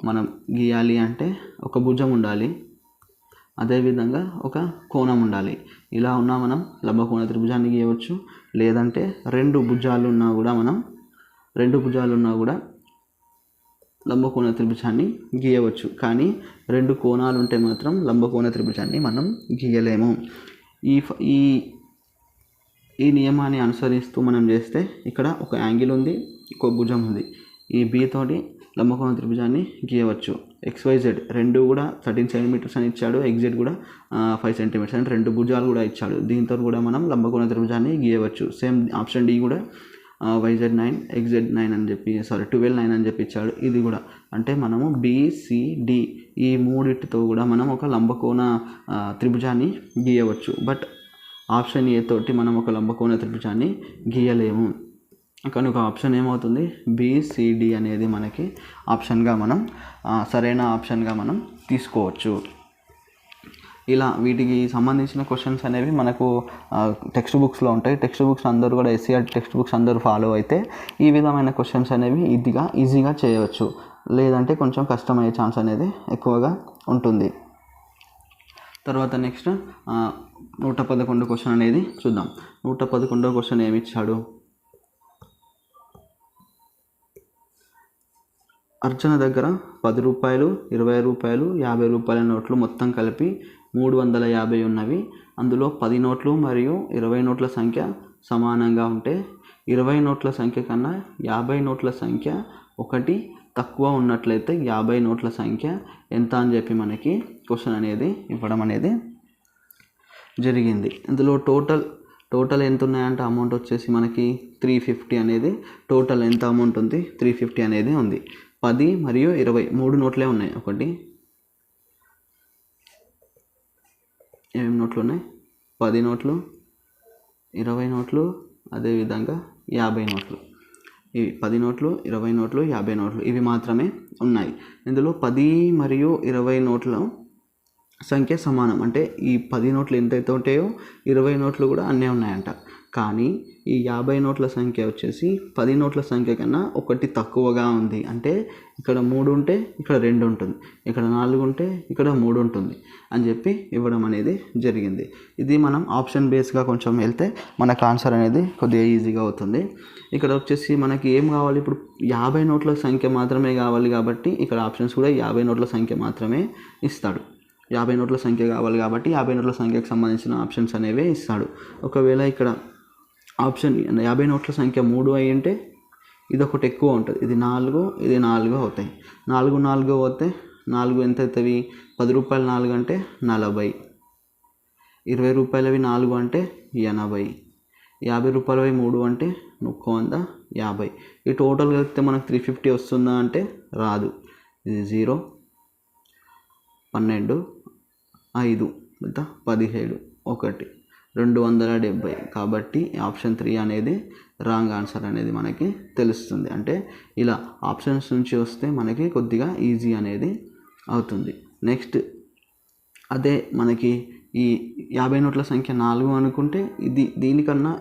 Speaker 1: మనం గీయాలి అంటే ఒక భుజం ఉండాలి, అదేవిధంగా ఒక కోణం ఉండాలి. ఇలా ఉన్నా మనం లంబకోణ త్రిభుజాన్ని గీయవచ్చు. లేదంటే రెండు భుజాలు ఉన్నా కూడా లంబకోణ త్రిభుజాన్ని గీయవచ్చు. కానీ రెండు కోణాలు ఉంటే మాత్రం లంబకోణ త్రిభుజాన్ని మనం గీయలేము. ఈ నియమాన్ని అనుసరిస్తూ మనం చేస్తే ఇక్కడ ఒక యాంగిల్ ఉంది, ఒక భుజం ఉంది. ఈ B తోటి లంబకోణ త్రిభుజాన్ని గీయవచ్చు. XYZ రెండు కూడా 13 సెంటీమీటర్స్ అని ఇచ్చాడు, XZ కూడా 5 సెంటీమీటర్స్ అని రెండు భుజాలు కూడా ఇచ్చాడు. దీంతో కూడా మనం లంబకోణ త్రిభుజాన్ని గీయవచ్చు. సేమ్ ఆప్షన్ D కూడా YZ 9, XZ 9 అని చెప్పి 12 9 అని చెప్పి ఇచ్చాడు. ఇది కూడా అంటే మనము BCD ఈ మూడిటితో కూడా మనం ఒక లంబకోణ త్రిభుజాన్ని గీయవచ్చు. బట్ ఆప్షన్ A తోటి మనం ఒక లంబకోణ త్రిభుజాన్ని గీయలేము. కనుక ఆప్షన్ ఏమవుతుంది? BCD అనేది మనకి సరైన ఆప్షన్గా మనం తీసుకోవచ్చు. ఇలా వీటికి సంబంధించిన క్వశ్చన్స్ అనేవి మనకు టెక్స్ట్ బుక్స్లో ఉంటాయి. టెక్స్ట్ బుక్స్ అందరూ కూడా SCRT టెక్స్ట్ బుక్స్ అందరూ ఫాలో అయితే ఈ విధమైన క్వశ్చన్స్ అనేవి ఈజీగా చేయవచ్చు. లేదంటే కొంచెం కష్టమయ్యే ఛాన్స్ అనేది ఎక్కువగా ఉంటుంది. తర్వాత నెక్స్ట్ 111 క్వశ్చన్ అనేది చూద్దాం. 111వ క్వశ్చన్ ఏమి ఇచ్చాడు? అర్చన దగ్గర 10 రూపాయలు, 20 రూపాయలు, 50 రూపాయల నోట్లు మొత్తం కలిపి 350 ఉన్నవి. అందులో 10 నోట్లు మరియు 20 నోట్ల సంఖ్య సమానంగా ఉంటే 20 నోట్ల సంఖ్య కన్నా 50 నోట్ల సంఖ్య ఒకటి తక్కువ ఉన్నట్లయితే 50 నోట్ల సంఖ్య ఎంత అని చెప్పి మనకి క్వశ్చన్ అనేది ఇవ్వడం అనేది జరిగింది. ఇందులో టోటల్ ఎంత ఉన్నాయంటే అమౌంట్ వచ్చేసి మనకి 350 అనేది టోటల్ ఎంత అమౌంట్ ఉంది? 350 అనేది ఉంది. 10 మరియు 20 3 నోట్లే ఉన్నాయి. ఏమేమి నోట్లు ఉన్నాయి? 10 నోట్లు, 20 నోట్లు, అదేవిధంగా 50 నోట్లు. ఇవి 10 నోట్లు, 20 నోట్లు, 50 నోట్లు ఇవి మాత్రమే ఉన్నాయి. ఇందులో 10 మరియు 20 నోట్ల సంఖ్య సమానం. అంటే ఈ 10 నోట్లు ఎంతైతే ఉంటాయో 20 నోట్లు కూడా అన్నీ ఉన్నాయంట. కానీ ఈ 50 నోట్ల సంఖ్య వచ్చేసి 10 నోట్ల సంఖ్య కన్నా ఒకటి తక్కువగా ఉంది. అంటే ఇక్కడ 3 ఉంటే ఇక్కడ 2 ఉంటుంది, ఇక్కడ 4 ఉంటే ఇక్కడ 3 ఉంటుంది అని చెప్పి ఇవ్వడం అనేది జరిగింది. ఇది మనం ఆప్షన్ బేస్గా కొంచెం వెళ్తే మనకు ఆన్సర్ అనేది కొద్దిగా ఈజీగా అవుతుంది. ఇక్కడ వచ్చేసి మనకి ఏం కావాలి, ఇప్పుడు 50 నోట్ల సంఖ్య మాత్రమే కావాలి కాబట్టి ఇక్కడ ఆప్షన్స్ కూడా 50 నోట్ల సంఖ్య మాత్రమే ఇస్తాడు. 50 నోట్ల సంఖ్య కావాలి కాబట్టి 50 నోట్ల సంఖ్యకు సంబంధించిన ఆప్షన్స్ అనేవి ఇస్తాడు. ఒకవేళ ఇక్కడ ఆప్షన్ 50 నోట్ల సంఖ్య 3 అయి ఉంటే ఇది ఒకటి ఎక్కువ ఉంటుంది, ఇది 4 ఇది 4 అవుతాయి. 4 4 పోతే 4 ఎంత అవుతాయి, 10 రూపాయలు 4 అంటే 40, 20 రూపాయలవి 4 అంటే 80, 50 రూపాయలవి 3 అంటే 150. ఈ టోటల్ కలిపితే మనకు 350 వస్తుందా అంటే రాదు. ఇది 0, 12, 5 ఎంత 17, 1, 270. కాబట్టి ఆప్షన్ 3 అనేది రాంగ్ ఆన్సర్ అనేది మనకి తెలుస్తుంది. అంటే ఇలా ఆప్షన్స్ నుంచి వస్తే మనకి కొద్దిగా ఈజీ అనేది అవుతుంది. నెక్స్ట్ అదే మనకి ఈ 50 నోట్ల సంఖ్య 4 అనుకుంటే దీనికన్నా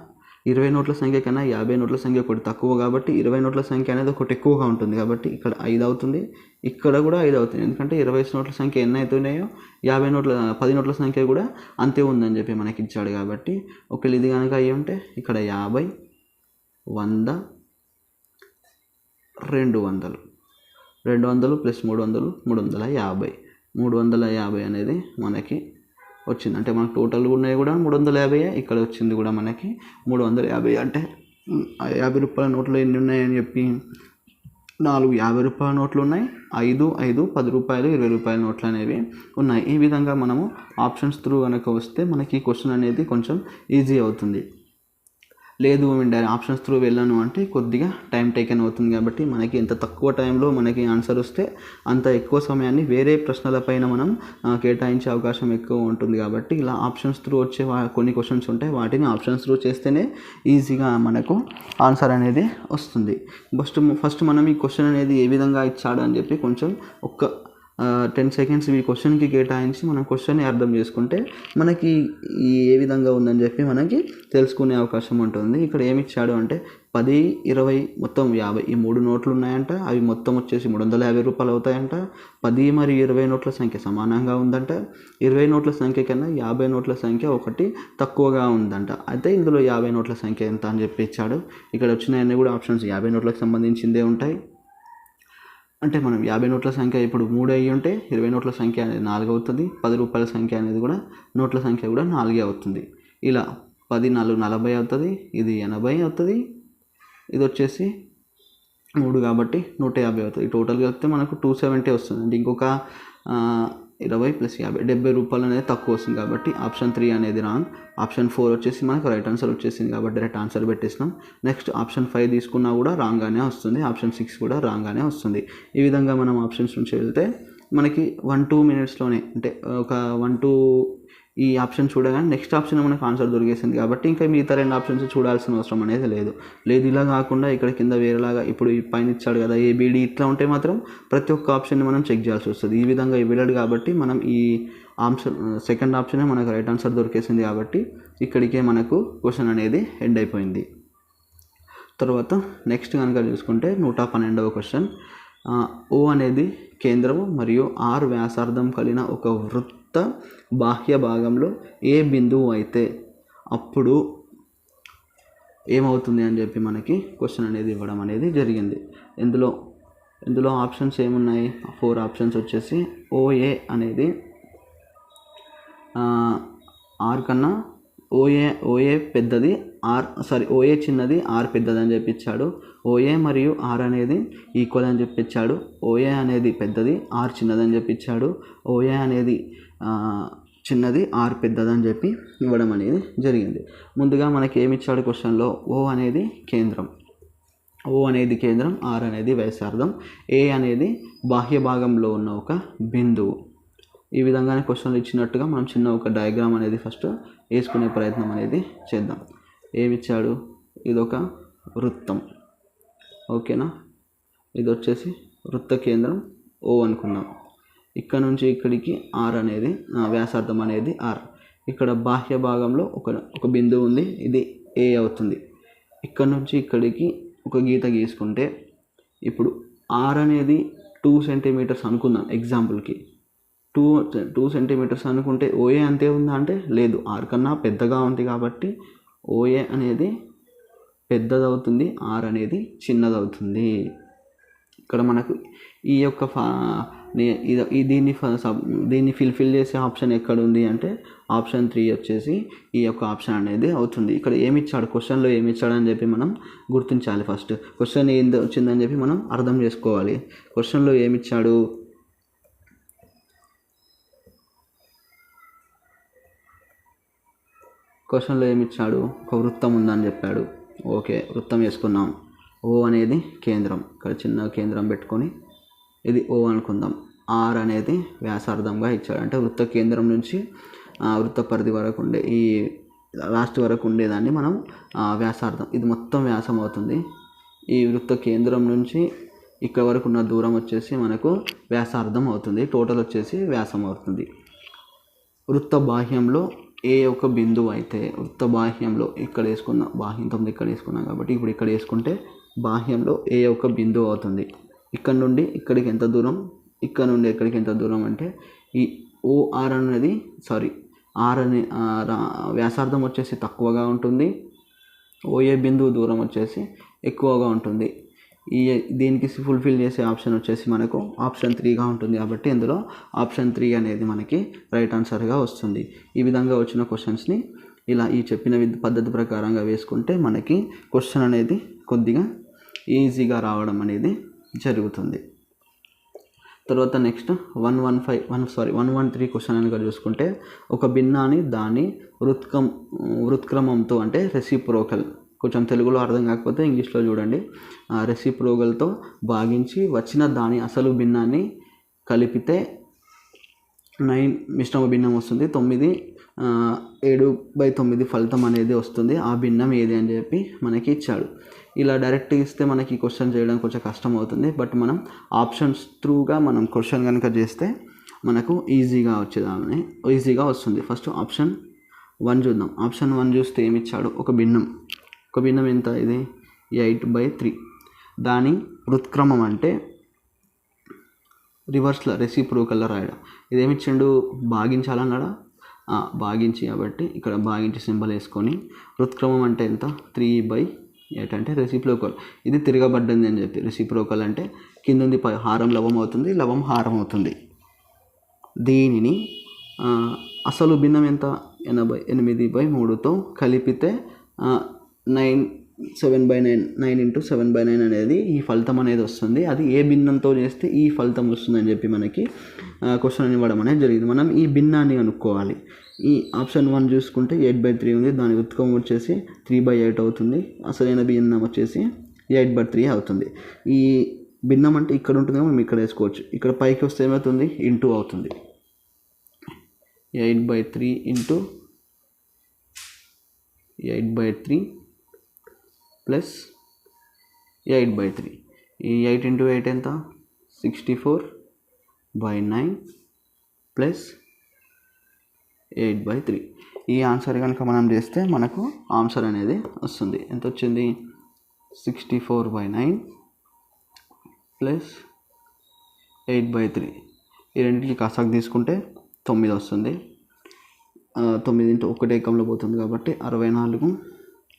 Speaker 1: 20 నోట్ల సంఖ్య కన్నా 50 నోట్ల సంఖ్య ఒకటి తక్కువ కాబట్టి 20 నోట్ల సంఖ్య అనేది ఒకటి ఎక్కువగా ఉంటుంది కాబట్టి ఇక్కడ 5 అవుతుంది, ఇక్కడ కూడా 5 అవుతుంది. ఎందుకంటే 20 నోట్ల సంఖ్య ఎన్ని అవుతున్నాయో 10 నోట్ల సంఖ్య కూడా అంతే ఉందని చెప్పి మనకి ఇచ్చాడు. కాబట్టి ఒకవేళ ఇది కనుక అయ్యి ఉంటే ఇక్కడ 50, 100, 200, 200 ప్లస్ 300, 350, 350 అనేది మనకి వచ్చింది. అంటే మనకు టోటల్ ఉన్నాయి కూడా 350, ఇక్కడ వచ్చింది కూడా మనకి 350. అంటే 50 రూపాయల నోట్లు ఎన్ని ఉన్నాయని చెప్పి 4 50 రూపాయల నోట్లు ఉన్నాయి, 5 5 10 రూపాయలు 20 రూపాయల నోట్లు అనేవి ఉన్నాయి. ఈ విధంగా మనము ఆప్షన్స్ త్రూ కనుక వస్తే మనకి ఈ క్వశ్చన్ అనేది కొంచెం ఈజీ అవుతుంది. లేదు ఆప్షన్స్ త్రూ వెళ్ళాను అంటే కొద్దిగా టైం టేకెన్ అవుతుంది. కాబట్టి మనకి ఎంత తక్కువ టైంలో మనకి ఆన్సర్ వస్తే అంత ఎక్కువ సమయాన్ని వేరే ప్రశ్నలపైన మనం కేటాయించే అవకాశం ఎక్కువ ఉంటుంది. కాబట్టి ఇలా ఆప్షన్స్ త్రూ వచ్చే కొన్ని క్వశ్చన్స్ ఉంటాయి, వాటిని ఆప్షన్స్ త్రూ చేస్తేనే ఈజీగా మనకు ఆన్సర్ అనేది వస్తుంది. ఫస్ట్ మనం ఈ క్వశ్చన్ అనేది ఏ విధంగా ఇచ్చాడు అని చెప్పి కొంచెం 10 సెకండ్స్ ఈ క్వశ్చన్కి కేటాయించి మనం క్వశ్చన్ని అర్థం చేసుకుంటే మనకి ఏ విధంగా ఉందని చెప్పి మనకి తెలుసుకునే అవకాశం ఉంటుంది. ఇక్కడ ఏమి ఇచ్చాడు అంటే 10, 20 మొత్తం 50 ఈ 3 నోట్లు ఉన్నాయంట, అవి మొత్తం వచ్చేసి 350 రూపాయలు అవుతాయంట. 10 మరియు 20 నోట్ల సంఖ్య సమానంగా ఉందంట. 20 నోట్ల సంఖ్య కన్నా 50 నోట్ల సంఖ్య ఒకటి తక్కువగా ఉందంట. అయితే ఇందులో 50 నోట్ల సంఖ్య ఎంత అని చెప్పి ఇచ్చాడు. ఇక్కడ వచ్చినాయన్నీ కూడా ఆప్షన్స్ 50 నోట్లకు సంబంధించిందే ఉంటాయి. అంటే మనం 50 నోట్ల సంఖ్య ఇప్పుడు 3 అయ్యి ఉంటే 20 నోట్ల సంఖ్య అనేది 4 అవుతుంది, 10 రూపాయల సంఖ్య అనేది కూడా నోట్ల సంఖ్య కూడా 4 అవుతుంది. ఇలా 10 4 40 అవుతుంది, ఇది 80 అవుతుంది, ఇది వచ్చేసి 3 కాబట్టి 150 అవుతుంది. టోటల్ కలిపితే మనకు 270 వస్తుంది. అంటే ఇంకొక 20 ప్లస్ 50 70 రూపాయలు అనేది తక్కువ వస్తుంది. కాబట్టి ఆప్షన్ 3 అనేది రాంగ్. ఆప్షన్ 4 వచ్చేసి మనకు రైట్ ఆన్సర్ వచ్చేసింది కాబట్టి డైరెక్ట్ ఆన్సర్ పెట్టేసినాం. నెక్స్ట్ ఆప్షన్ 5 తీసుకున్నా కూడా రాంగ్గానే వస్తుంది, ఆప్షన్ 6 కూడా రాంగ్గానే వస్తుంది. ఈ విధంగా మనం ఆప్షన్స్ నుంచి వెళ్తే మనకి 1-2 మినిట్స్లోనే అంటే ఒక 1-2 ఈ ఆప్షన్ చూడగానే నెక్స్ట్ ఆప్షన్ మనకు ఆన్సర్ దొరికేసింది. కాబట్టి ఇంకా మిగతా 2 ఆప్షన్స్ చూడాల్సిన అవసరం అనేది లేదు. ఇలా కాకుండా ఇక్కడ కింద వేరేలాగా ఇప్పుడు ఈ పైన ఇచ్చాడు కదా ABD ఇట్లా ఉంటే మాత్రం ప్రతి ఒక్క ఆప్షన్ని మనం చెక్ చేయాల్సి వస్తుంది. ఈ విధంగా ఇవ్వలేడు కాబట్టి మనం ఈ ఆప్షన్ సెకండ్ ఆప్షనే మనకు రైట్ ఆన్సర్ దొరికేసింది. కాబట్టి ఇక్కడికే మనకు క్వశ్చన్ అనేది ఎండ్ అయిపోయింది. తర్వాత నెక్స్ట్ కనుక చూసుకుంటే 112వ క్వశ్చన్. O అనేది కేంద్రము మరియు R వ్యాసార్థం కలిగిన ఒక వృత్త బాహ్య భాగంలో ఏ బిందువు అయితే అప్పుడు ఏమవుతుంది అని చెప్పి మనకి క్వశ్చన్ అనేది ఇవ్వడం అనేది జరిగింది. ఇందులో ఆప్షన్స్ ఏమున్నాయి, 4 ఆప్షన్స్ వచ్చేసి OA అనేది R కన్నా OA పెద్దది, OA చిన్నది, R పెద్దది అని చెప్పించాడు. OA మరియు R అనేది ఈక్వల్ అని చెప్పించాడు. OA అనేది పెద్దది, R చిన్నదని చెప్పించాడు. OA అనేది చిన్నది, R పెద్దదని చెప్పి ఇవ్వడం అనేది జరిగింది. ముందుగా మనకి ఏమి ఇచ్చాడు క్వశ్చన్లో, O అనేది కేంద్రం, R అనేది వ్యాసార్థం, A అనేది బాహ్య భాగంలో ఉన్న ఒక బిందువు. ఈ విధంగానే క్వశ్చన్లు ఇచ్చినట్టుగా మనం చిన్న ఒక డయాగ్రామ్ అనేది ఫస్ట్ వేసుకునే ప్రయత్నం అనేది చేద్దాం. ఏమిచ్చాడు, ఇదొక వృత్తం, ఓకేనా. ఇది వచ్చేసి వృత్త కేంద్రం O అనుకుందాం. ఇక్కడ నుంచి ఇక్కడికి R అనేది వ్యాసార్థం అనేది R. ఇక్కడ బాహ్య భాగంలో ఒక బిందువు ఉంది, ఇది ఏ అవుతుంది. ఇక్కడ నుంచి ఇక్కడికి ఒక గీత గీసుకుంటే ఇప్పుడు ఆర్ అనేది 2 సెంటీమీటర్స్ అనుకుందాం ఎగ్జాంపుల్కి. 2 సెంటీమీటర్స్ అనుకుంటే ఓఏ అంతే ఉందా అంటే లేదు, ఆర్ కన్నా పెద్దగా ఉంది కాబట్టి ఓఏ అనేది పెద్దదవుతుంది, ఆర్ అనేది చిన్నదవుతుంది. ఇక్కడ మనకు ఈ యొక్క దీన్ని ఫిల్ఫిల్ చేసే ఆప్షన్ ఎక్కడ ఉంది అంటే ఆప్షన్ 3 వచ్చేసి ఈ యొక్క ఆప్షన్ అనేది అవుతుంది. ఇక్కడ ఏమి ఇచ్చాడు, క్వశ్చన్లో ఏమి ఇచ్చాడని చెప్పి మనం గుర్తించాలి. ఫస్ట్ క్వశ్చన్ ఏంది వచ్చిందని చెప్పి మనం అర్థం చేసుకోవాలి. క్వశ్చన్లో ఏమి ఇచ్చాడు, ఒక వృత్తం ఉందని చెప్పాడు. ఓకే, వృత్తం వేసుకున్నాం. ఓ అనేది కేంద్రం, ఇక్కడ చిన్న కేంద్రం పెట్టుకొని ఇది ఓ అనుకుందాం. ఆర్ అనేది వ్యాసార్థంగా ఇచ్చాడు, అంటే వృత్త కేంద్రం నుంచి వృత్త పరిధి వరకు ఉండే ఈ లాస్ట్ వరకు ఉండేదాన్ని మనం వ్యాసార్థం, ఇది మొత్తం వ్యాసం అవుతుంది. ఈ వృత్త కేంద్రం నుంచి ఇక్కడ వరకు ఉన్న దూరం వచ్చేసి మనకు వ్యాసార్థం అవుతుంది, టోటల్ వచ్చేసి వ్యాసం అవుతుంది. వృత్త బాహ్యంలో ఏ ఒక బిందువు అయితే వృత్త బాహ్యంలో ఇక్కడ వేసుకున్నాం, బాహ్యంతో ఇక్కడ వేసుకున్నాం కాబట్టి ఇప్పుడు ఇక్కడ వేసుకుంటే బాహ్యంలో ఏ ఒక బిందువు అవుతుంది. ఇక్కడ నుండి ఇక్కడికి ఎంత దూరం, ఇక్కడ నుండి ఇక్కడికి ఎంత దూరం అంటే ఈ ఓఆర్ అనేది ఆర్ అనే వ్యాసార్థం వచ్చేసి తక్కువగా ఉంటుంది, ఓఏ బిందువు దూరం వచ్చేసి ఎక్కువగా ఉంటుంది. దీనికి ఫుల్ఫిల్ చేసే ఆప్షన్ వచ్చేసి మనకు ఆప్షన్ 3గా ఉంటుంది కాబట్టి ఇందులో ఆప్షన్ 3 అనేది మనకి రైట్ ఆన్సర్గా వస్తుంది. ఈ విధంగా వచ్చిన క్వశ్చన్స్ని ఇలా ఈ చెప్పిన పద్ధతి ప్రకారంగా వేసుకుంటే మనకి క్వశ్చన్ అనేది కొద్దిగా ఈజీగా రావడం అనేది జరుగుతుంది. తర్వాత నెక్స్ట్ 113 క్వశ్చన్ అని చూసుకుంటే ఒక భిన్నాన్ని దాని వృత్క్రమంతో అంటే రెసిప్రోకల్, కొంచెం తెలుగులో అర్థం కాకపోతే ఇంగ్లీష్లో చూడండి, రెసిప్రోకల్తో భాగించి వచ్చిన దాని అసలు భిన్నాన్ని కలిపితే 9 మిశ్రమ భిన్నం వస్తుంది. 7/9 ఫలితం అనేది వస్తుంది. ఆ భిన్నం ఏది అని చెప్పి మనకి ఇచ్చాడు. ఇలా డైరెక్ట్ ఇస్తే మనకి క్వశ్చన్ చేయడం కొంచెం కష్టం అవుతుంది. బట్ మనం ఆప్షన్స్ త్రూగా మనం క్వశ్చన్ కనుక చేస్తే మనకు ఈజీగా వస్తుంది. ఫస్ట్ ఆప్షన్ 1 చూద్దాం. ఆప్షన్ 1 చూస్తే ఏమి ఇచ్చాడు, ఒక భిన్నం ఎంత, ఇది 8/3. దాని వృత్క్రమం అంటే రివర్స్లో రెసిప్రోకల్లో రాయడం. ఇదేమిచ్చిండు, భాగించాలన్నాడా, భాగించి కాబట్టి ఇక్కడ భాగించి సింబల్ వేసుకొని వృత్క్రమం అంటే ఎంత 3/8 అంటే రెసిప్రోకల్, ఇది తిరగబడ్డది అని చెప్పి. రెసిప్రోకల్ అంటే కింద హారం లవం అవుతుంది, లవం హారం అవుతుంది. దీనిని అసలు భిన్నం ఎంత 88/3తో కలిపితే 7/9 9 × 7/9 అనేది ఈ ఫలితం అనేది వస్తుంది. అది ఏ భిన్నంతో చేస్తే ఈ ఫలితం వస్తుందని చెప్పి మనకి క్వశ్చన్ ఇవ్వడం అనేది జరిగింది. మనం ఈ భిన్నాన్ని కనుక్కోవాలి. ఈ ఆప్షన్ 1 చూసుకుంటే 8/3 ఉంది, దాని ఉత్కమం వచ్చేసి 3/8 అవుతుంది, అసలైన భిన్నం వచ్చేసి 8/3 అవుతుంది. ఈ భిన్నం అంటే ఇక్కడ ఉంటుంది, మనం ఇక్కడ వేసుకోవచ్చు. ఇక్కడ పైకి వస్తే ఏమవుతుంది, ఇంటూ అవుతుంది. 8/3 × 8/3 ప్లస్ 8/3. ఈ 8 × 8 ఎంత, 64/9 ప్లస్ 8/3. ఈ ఆన్సర్ కనుక మనం చేస్తే మనకు ఆన్సర్ అనేది వస్తుంది. ఎంత వచ్చింది, 64/9 ప్లస్ 8/3. ఈ రెండింటికి కాసాకు తీసుకుంటే 9 వస్తుంది. 9 × 1 ఏకంలో పోతుంది కాబట్టి 64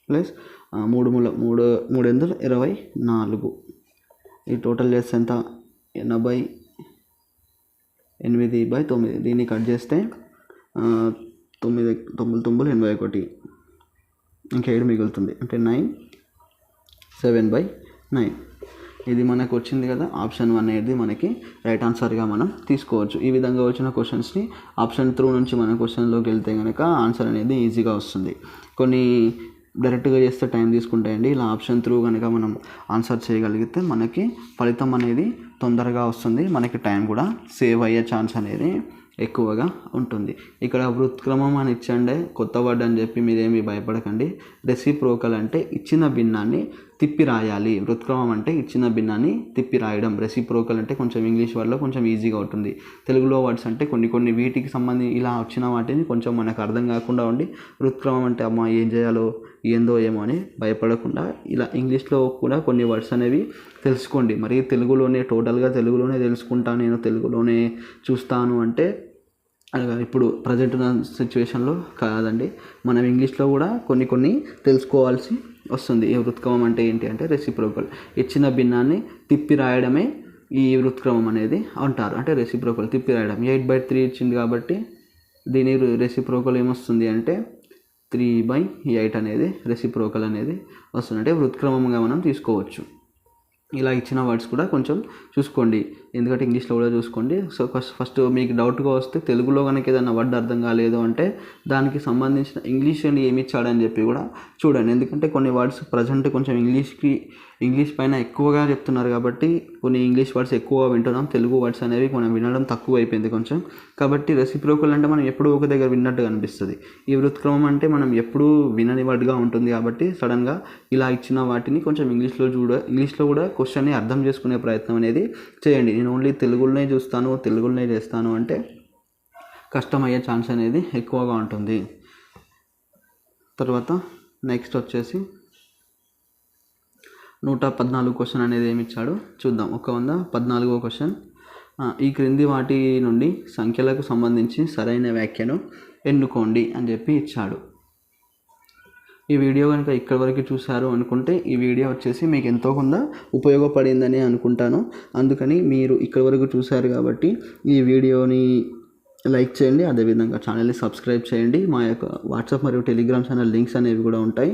Speaker 1: ప్లస్ 3 × 24. ఈ టోటల్ చేస్తే ఎంత, 88/9. దీన్ని కట్ చేస్తే 9 9 81, ఇంకా 7 మిగులుతుంది, అంటే 9 7/9. ఇది మనకు వచ్చింది కదా. ఆప్షన్ 1 అనేది మనకి రైట్ ఆన్సర్గా మనం తీసుకోవచ్చు. ఈ విధంగా వచ్చిన క్వశ్చన్స్ని ఆప్షన్ త్రూ నుంచి మనం క్వశ్చన్లోకి వెళ్తే కనుక ఆన్సర్ అనేది ఈజీగా వస్తుంది. కొన్ని డైరెక్ట్గా చేస్తే టైం తీసుకుంటాయండి. ఇలా ఆప్షన్ త్రూ కనుక మనం ఆన్సర్ చేయగలిగితే మనకి ఫలితం అనేది తొందరగా వస్తుంది, మనకి టైం కూడా సేవ్ అయ్యే ఛాన్స్ అనేది ఎక్కువగా ఉంటుంది. ఇక్కడ వృత్క్రమం అని ఇచ్చండే కొత్త వర్డ్ అని చెప్పి మీరేమి భయపడకండి. రెసిప్రోకల్ అంటే ఇచ్చిన భిన్నాన్ని తిప్పి రాయాలి. వృత్క్రమం అంటే ఇచ్చిన భిన్నాన్ని తిప్పి రాయడం. రెసిప్రోకల్ అంటే కొంచెం ఇంగ్లీష్ వర్డ్లో కొంచెం ఈజీగా ఉంటుంది. తెలుగులో వర్డ్స్ అంటే కొన్ని వీటికి సంబంధించి ఇలా వచ్చిన వాటిని కొంచెం మనకు అర్థం కాకుండా ఉండి వృత్క్రమం అంటే అమ్మ ఏం చేయాలో ఏందో ఏమో అని భయపడకుండా ఇలా ఇంగ్లీష్లో కూడా కొన్ని వర్డ్స్ అనేవి తెలుసుకోండి. మరి టోటల్గా తెలుగులోనే తెలుసుకుంటాను, నేను తెలుగులోనే చూస్తాను అంటే ఇప్పుడు ప్రజెంట్ ఉన్న సిచ్యువేషన్లో కాదండి. మనం ఇంగ్లీష్లో కూడా కొన్ని తెలుసుకోవాల్సి వస్తుంది. ఈ వృత్క్రమం అంటే ఏంటి అంటే రెసిప్రోకల్, ఇచ్చిన భిన్నాన్ని తిప్పి రాయడమే ఈ వృత్క్రమం అనేది అంటారు. అంటే రెసిప్రోకల్ తిప్పి రాయడం. 8/3 ఇచ్చింది కాబట్టి దీని రెసిప్రోకల్ ఏమొస్తుంది అంటే 3/8 అనేది రెసిప్రోకల్ అనేది వస్తుంది. అంటే వృత్క్రమంగా మనం తీసుకోవచ్చు. ఇలా ఇచ్చిన వర్డ్స్ కూడా కొంచెం చూసుకోండి, ఎందుకంటే ఇంగ్లీష్లో కూడా చూసుకోండి. సో ఫస్ట్ మీకు డౌట్గా వస్తే తెలుగులో కనుక ఏదైనా వర్డ్ అర్థం కాలేదు అంటే దానికి సంబంధించిన ఇంగ్లీష్ అని ఏమి ఇచ్చాడని చెప్పి కూడా చూడండి. ఎందుకంటే కొన్ని వర్డ్స్ ప్రజెంట్ కొంచెం ఇంగ్లీష్ పైన ఎక్కువగా చెప్తున్నారు కాబట్టి కొన్ని ఇంగ్లీష్ వర్డ్స్ ఎక్కువగా వింటున్నాం, తెలుగు వర్డ్స్ అనేవి మనం వినడం తక్కువ అయిపోయింది కొంచెం. కాబట్టి రెసిప్రోకల్ అంటే మనం ఎప్పుడూ ఒక దగ్గర విన్నట్టుగా అనిపిస్తుంది. ఈ వృత్క్రమం అంటే మనం ఎప్పుడూ వినని వర్డ్గా ఉంటుంది కాబట్టి సడన్గా ఇలా ఇచ్చిన వాటిని కొంచెం ఇంగ్లీష్లో కూడా క్వశ్చన్ని అర్థం చేసుకునే ప్రయత్నం అనేది చేయండి. నేను ఓన్లీ తెలుగులోనే చూస్తాను, తెలుగులోనే చేస్తాను అంటే కష్టమయ్యే ఛాన్స్ అనేది ఎక్కువగా ఉంటుంది. తర్వాత నెక్స్ట్ వచ్చేసి 114 క్వశ్చన్ అనేది ఏమి ఇచ్చాడో చూద్దాం. 114వ క్వశ్చన్, ఈ క్రింది వాటి నుండి సంఖ్యలకు సంబంధించి సరైన వ్యాఖ్యను ఎన్నుకోండి అని చెప్పి ఇచ్చాడు. ఈ వీడియో కనుక ఇక్కడి వరకు చూశారు అనుకుంటే ఈ వీడియో వచ్చేసి మీకు ఎంతో కొంత ఉపయోగపడిందని అనుకుంటాను. అందుకని మీరు ఇక్కడి వరకు చూశారు కాబట్టి ఈ వీడియోని లైక్ చేయండి, అదేవిధంగా ఛానల్ని సబ్స్క్రైబ్ చేయండి. మా యొక్క వాట్సాప్ మరియు టెలిగ్రామ్ ఛానల్ లింక్స్ అనేవి కూడా ఉంటాయి,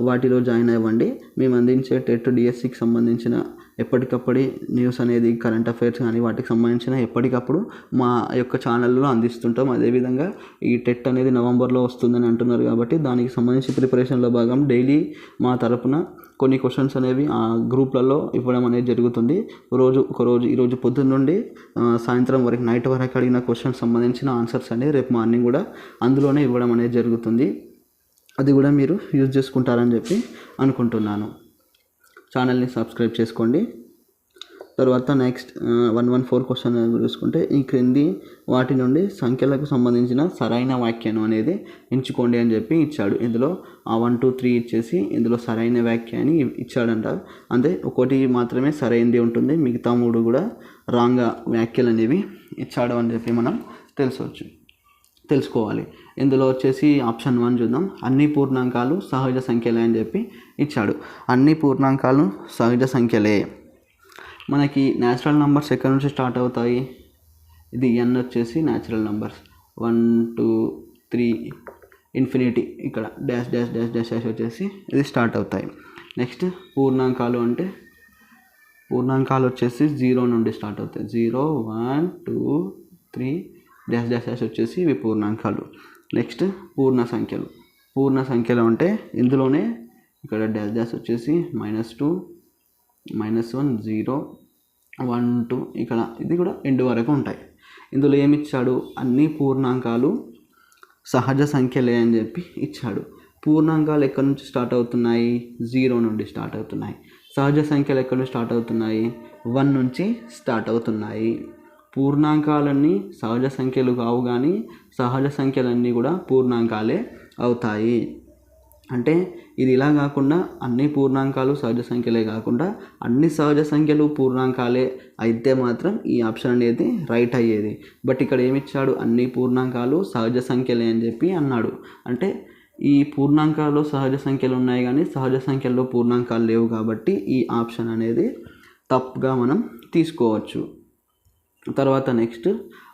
Speaker 1: వాటిలో జాయిన్ అవ్వండి. మేము అందించే టెట్ డిఎస్సికి సంబంధించిన ఎప్పటికప్పుడు న్యూస్ అనేది, కరెంట్ అఫైర్స్ కానీ వాటికి సంబంధించిన ఎప్పటికప్పుడు మా యొక్క ఛానల్లో అందిస్తుంటాం. అదేవిధంగా ఈ టెట్ అనేది నవంబర్లో వస్తుందని అంటున్నారు కాబట్టి దానికి సంబంధించి ప్రిపరేషన్లో భాగం డైలీ మా తరపున కొన్ని క్వశ్చన్స్ అనేవి ఆ గ్రూప్లలో ఇవ్వడం అనేది జరుగుతుంది. ఈరోజు పొద్దున్న నుండి సాయంత్రం వరకు, నైట్ వరకు అడిగిన క్వశ్చన్స్ సంబంధించిన ఆన్సర్స్ అనేవి రేపు మార్నింగ్ కూడా అందులోనే ఇవ్వడం అనేది జరుగుతుంది. అది కూడా మీరు యూజ్ చేసుకుంటారని చెప్పి అనుకుంటున్నాను. ఛానల్ని సబ్స్క్రైబ్ చేసుకోండి. తర్వాత నెక్స్ట్ 114 క్వశ్చన్ చూసుకుంటే, ఈ క్రింది వాటి నుండి సంఖ్యలకు సంబంధించిన సరైన వ్యాఖ్యను అనేది ఎంచుకోండి అని చెప్పి ఇచ్చాడు. ఇందులో 1, 2, 3 ఇచ్చేసి ఇందులో సరైన వ్యాఖ్య అని ఇచ్చాడంట. అంటే ఒకటి మాత్రమే సరైనది ఉంటుంది, మిగతా 3 కూడా రాంగ్ వ్యాఖ్యలు అనేవి ఇచ్చాడు అని చెప్పి మనం తెలుసుకోవాలి. ఇందులో వచ్చేసి ఆప్షన్ 1 చూద్దాం. అన్ని పూర్ణాంకాలు సహజ సంఖ్యలే అని చెప్పి ఇచ్చాడు. అన్ని పూర్ణాంకాలు సహజ సంఖ్యలే. మనకి న్యాచురల్ నెంబర్స్ ఎక్కడి నుంచి స్టార్ట్ అవుతాయి? ఇది n వచ్చేసి న్యాచురల్ నెంబర్స్ 1, 2, 3 ఇన్ఫినిటీ, ఇక్కడ dash dash dash dash dash వచ్చేసి ఇది స్టార్ట్ అవుతాయి. నెక్స్ట్ పూర్ణాంకాలు అంటే పూర్ణాంకాలు వచ్చేసి 0 నుండి స్టార్ట్ అవుతాయి. 0, 1, 2, 3 డాష్ డాష్ డాష్ వచ్చేసి ఇవి పూర్ణాంకాలు. నెక్స్ట్ పూర్ణ సంఖ్యలు అంటే ఇందులోనే ఇక్కడ డాష్ డాష్ వచ్చేసి -2, -1, 0, 1, 2 ఇక్కడ ఇది కూడా ఎండ్ వరకు ఉంటాయి. ఇందులో ఏమి ఇచ్చాడు? అన్ని పూర్ణాంకాలు సహజ సంఖ్యలే అని చెప్పి ఇచ్చాడు. పూర్ణాంకాలు ఎక్కడి నుంచి స్టార్ట్ అవుతున్నాయి? 0 నుండి స్టార్ట్ అవుతున్నాయి. సహజ సంఖ్యలు ఎక్కడి నుంచి స్టార్ట్ అవుతున్నాయి? 1 నుంచి స్టార్ట్ అవుతున్నాయి. పూర్ణాంకాలన్నీ సహజ సంఖ్యలు కావు, కానీ సహజ సంఖ్యలన్నీ కూడా పూర్ణాంకాలే అవుతాయి. అంటే ఇది ఇలా కాకుండా అన్ని పూర్ణాంకాలు సహజ సంఖ్యలే కాకుండా అన్ని సహజ సంఖ్యలు పూర్ణాంకాలే అయితే మాత్రం ఈ ఆప్షన్ అనేది రైట్ అయ్యేది. బట్ ఇక్కడ ఏమిచ్చాడు? అన్ని పూర్ణాంకాలు సహజ సంఖ్యలే అని చెప్పి అన్నాడు. అంటే ఈ పూర్ణాంకాలు సహజ సంఖ్యలు ఉన్నాయి కానీ సహజ సంఖ్యల్లో పూర్ణాంకాలు లేవు కాబట్టి ఈ ఆప్షన్ అనేది తప్పుగా మనం తీసుకోవచ్చు. తర్వాత నెక్స్ట్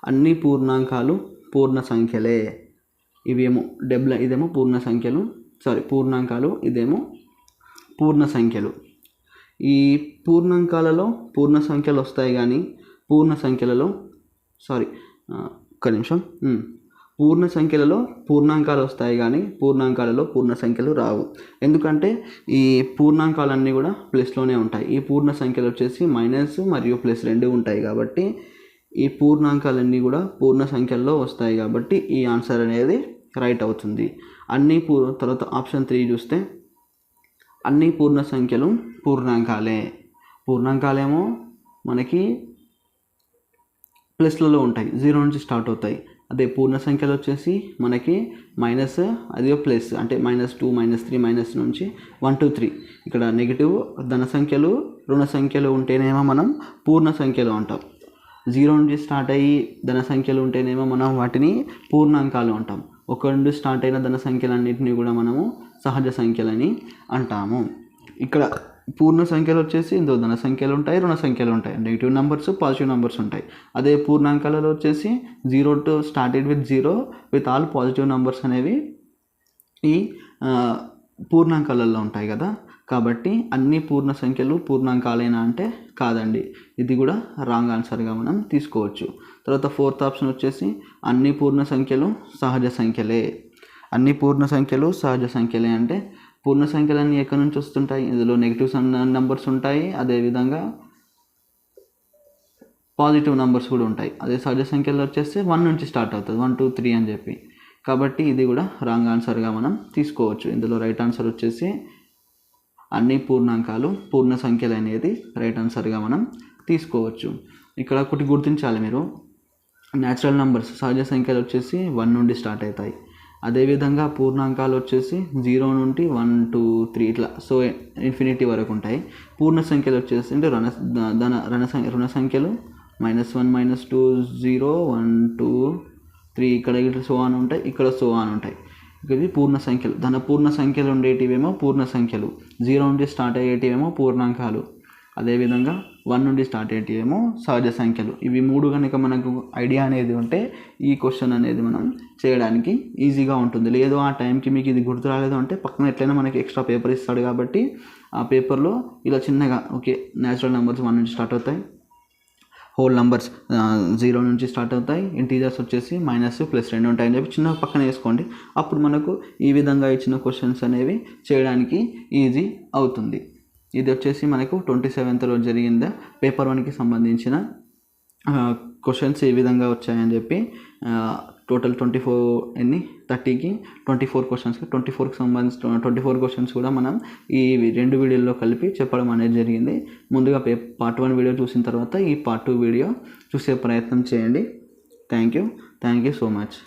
Speaker 1: అన్ని పూర్ణాంకాలు పూర్ణ సంఖ్యలే. ఇదేమో పూర్ణాంకాలు, ఇదేమో పూర్ణ సంఖ్యలు. ఈ పూర్ణాంకాలలో పూర్ణ సంఖ్యలు వస్తాయి కానీ పూర్ణ సంఖ్యలలో పూర్ణ సంఖ్యలలో పూర్ణాంకాలు వస్తాయి కానీ పూర్ణాంకాలలో పూర్ణ సంఖ్యలు రావు. ఎందుకంటే ఈ పూర్ణాంకాలన్నీ కూడా ప్లస్లోనే ఉంటాయి. ఈ పూర్ణ సంఖ్యలు వచ్చేసి మైనస్ మరియు ప్లస్ 2 ఉంటాయి కాబట్టి ఈ పూర్ణాంకాలన్నీ కూడా పూర్ణ సంఖ్యల్లో వస్తాయి కాబట్టి ఈ ఆన్సర్ అనేది రైట్ అవుతుంది. తర్వాత ఆప్షన్ 3 చూస్తే అన్ని పూర్ణ సంఖ్యలు పూర్ణాంకాలే. పూర్ణాంకాలేమో మనకి ప్లస్లలో ఉంటాయి, 0 నుంచి స్టార్ట్ అవుతాయి. అదే పూర్ణ సంఖ్యలు వచ్చేసి మనకి మైనస్, అదే ప్లస్, అంటే -2 -3 మైనస్ నుంచి 1 2 3. ఇక్కడ నెగిటివ్ ధన సంఖ్యలు రుణ సంఖ్యలు ఉంటేనేమో మనం పూర్ణ సంఖ్యలు అంటాం. 0 నుంచి స్టార్ట్ అయ్యి ధన సంఖ్యలు ఉంటేనేమో మనం వాటిని పూర్ణాంకాలు అంటాం. 1 నుండి స్టార్ట్ అయిన ధన సంఖ్యలన్నింటినీ కూడా మనము సహజ సంఖ్యలని అంటాము. ఇక్కడ పూర్ణ సంఖ్యలు వచ్చేసి ఇందులో ధన సంఖ్యలు ఉంటాయి, రుణ సంఖ్యలు ఉంటాయి, నెగిటివ్ నెంబర్స్, పాజిటివ్ నెంబర్స్ ఉంటాయి. అదే పూర్ణాంకాలలో వచ్చేసి 0 to started with 0 with all positive numbers అనేవి ఈ పూర్ణాంకాలలో ఉంటాయి కదా. కాబట్టి అన్ని పూర్ణ సంఖ్యలు పూర్ణాంకాలేనా అంటే కాదండి, ఇది కూడా రాంగ్ ఆన్సర్గా మనం తీసుకోవచ్చు. తర్వాత 4th ఆప్షన్ వచ్చేసి అన్ని పూర్ణ సంఖ్యలు సహజ సంఖ్యలే. అన్ని పూర్ణ సంఖ్యలు సహజ సంఖ్యలే అంటే పూర్ణ సంఖ్యలన్నీ ఎక్కడి నుంచి వస్తుంటాయి, ఇందులో నెగిటివ్ నెంబర్స్ ఉంటాయి, అదేవిధంగా పాజిటివ్ నెంబర్స్ కూడా ఉంటాయి. అదే సహజ సంఖ్యలో వచ్చేస్తే 1 నుంచి స్టార్ట్ అవుతుంది, 1 2 3 అని చెప్పి. కాబట్టి ఇది కూడా రాంగ్ ఆన్సర్గా మనం తీసుకోవచ్చు. ఇందులో రైట్ ఆన్సర్ వచ్చేసి అన్ని పూర్ణాంకాలు పూర్ణ సంఖ్యలు అనేది రైట్ ఆన్సర్గా మనం తీసుకోవచ్చు. ఇక్కడ ఒకటి గుర్తించాలి మీరు, న్యాచురల్ నెంబర్స్ సహజ సంఖ్యలు వచ్చేసి 1 నుండి స్టార్ట్ అవుతాయి. అదేవిధంగా పూర్ణాంకాలు వచ్చేసి 0 నుండి 1 2 3 ఇట్లా ఇన్ఫినిటీ వరకు ఉంటాయి. పూర్ణ సంఖ్యలు వచ్చేసి అంటే రుణ సంఖ్యలు -1 -2 0 1 2 3 ఇక్కడ సో ఆన్ ఉంటాయి, ఇక్కడ సో ఆన్ ఉంటాయి. ఇవి పూర్ణ సంఖ్యలు. పూర్ణ సంఖ్యలు ఉండేటివేమో పూర్ణ సంఖ్యలు, 0 నుండి స్టార్ట్ అయ్యేటివేమో పూర్ణాంకాలు, అదేవిధంగా 1 నుండి స్టార్ట్ అయ్యేటివేమో సహజ సంఖ్యలు. ఇవి 3 కనుక మనకు ఐడియా అనేది ఉంటే ఈ క్వశ్చన్ అనేది మనం చేయడానికి ఈజీగా ఉంటుంది. లేదు ఆ టైంకి మీకు ఇది గుర్తు రాలేదు అంటే పక్కన ఎట్లయినా మనకి ఎక్స్ట్రా పేపర్ ఇస్తాడు కాబట్టి ఆ పేపర్లో ఇలా చిన్నగా ఓకే న్యాచురల్ నెంబర్స్ 1 నుంచి స్టార్ట్ అవుతాయి, హోల్ నెంబర్స్ 0 నుంచి స్టార్ట్ అవుతాయి, ఇంటీజర్స్ వచ్చేసి మైనస్ ప్లస్ 2 ఉంటాయని చెప్పి చిన్న పక్కన వేసుకోండి. అప్పుడు మనకు ఈ విధంగా ఇచ్చిన క్వశ్చన్స్ అనేవి చేయడానికి ఈజీ అవుతుంది. ఇది వచ్చేసి మనకు 27th రోజు జరిగిందా పేపర్ 1కి సంబంధించిన క్వశ్చన్స్ ఏ విధంగా వచ్చాయని చెప్పి టోటల్ 30కి 24 క్వశ్చన్స్కి 24కి సంబంధించిన 24 క్వశ్చన్స్ కూడా మనం ఈ 2 వీడియోల్లో కలిపి చెప్పడం అనేది జరిగింది. ముందుగా పార్ట్ 1 వీడియో చూసిన తర్వాత ఈ పార్ట్ 2 వీడియో చూసే ప్రయత్నం చేయండి. Thank you so much.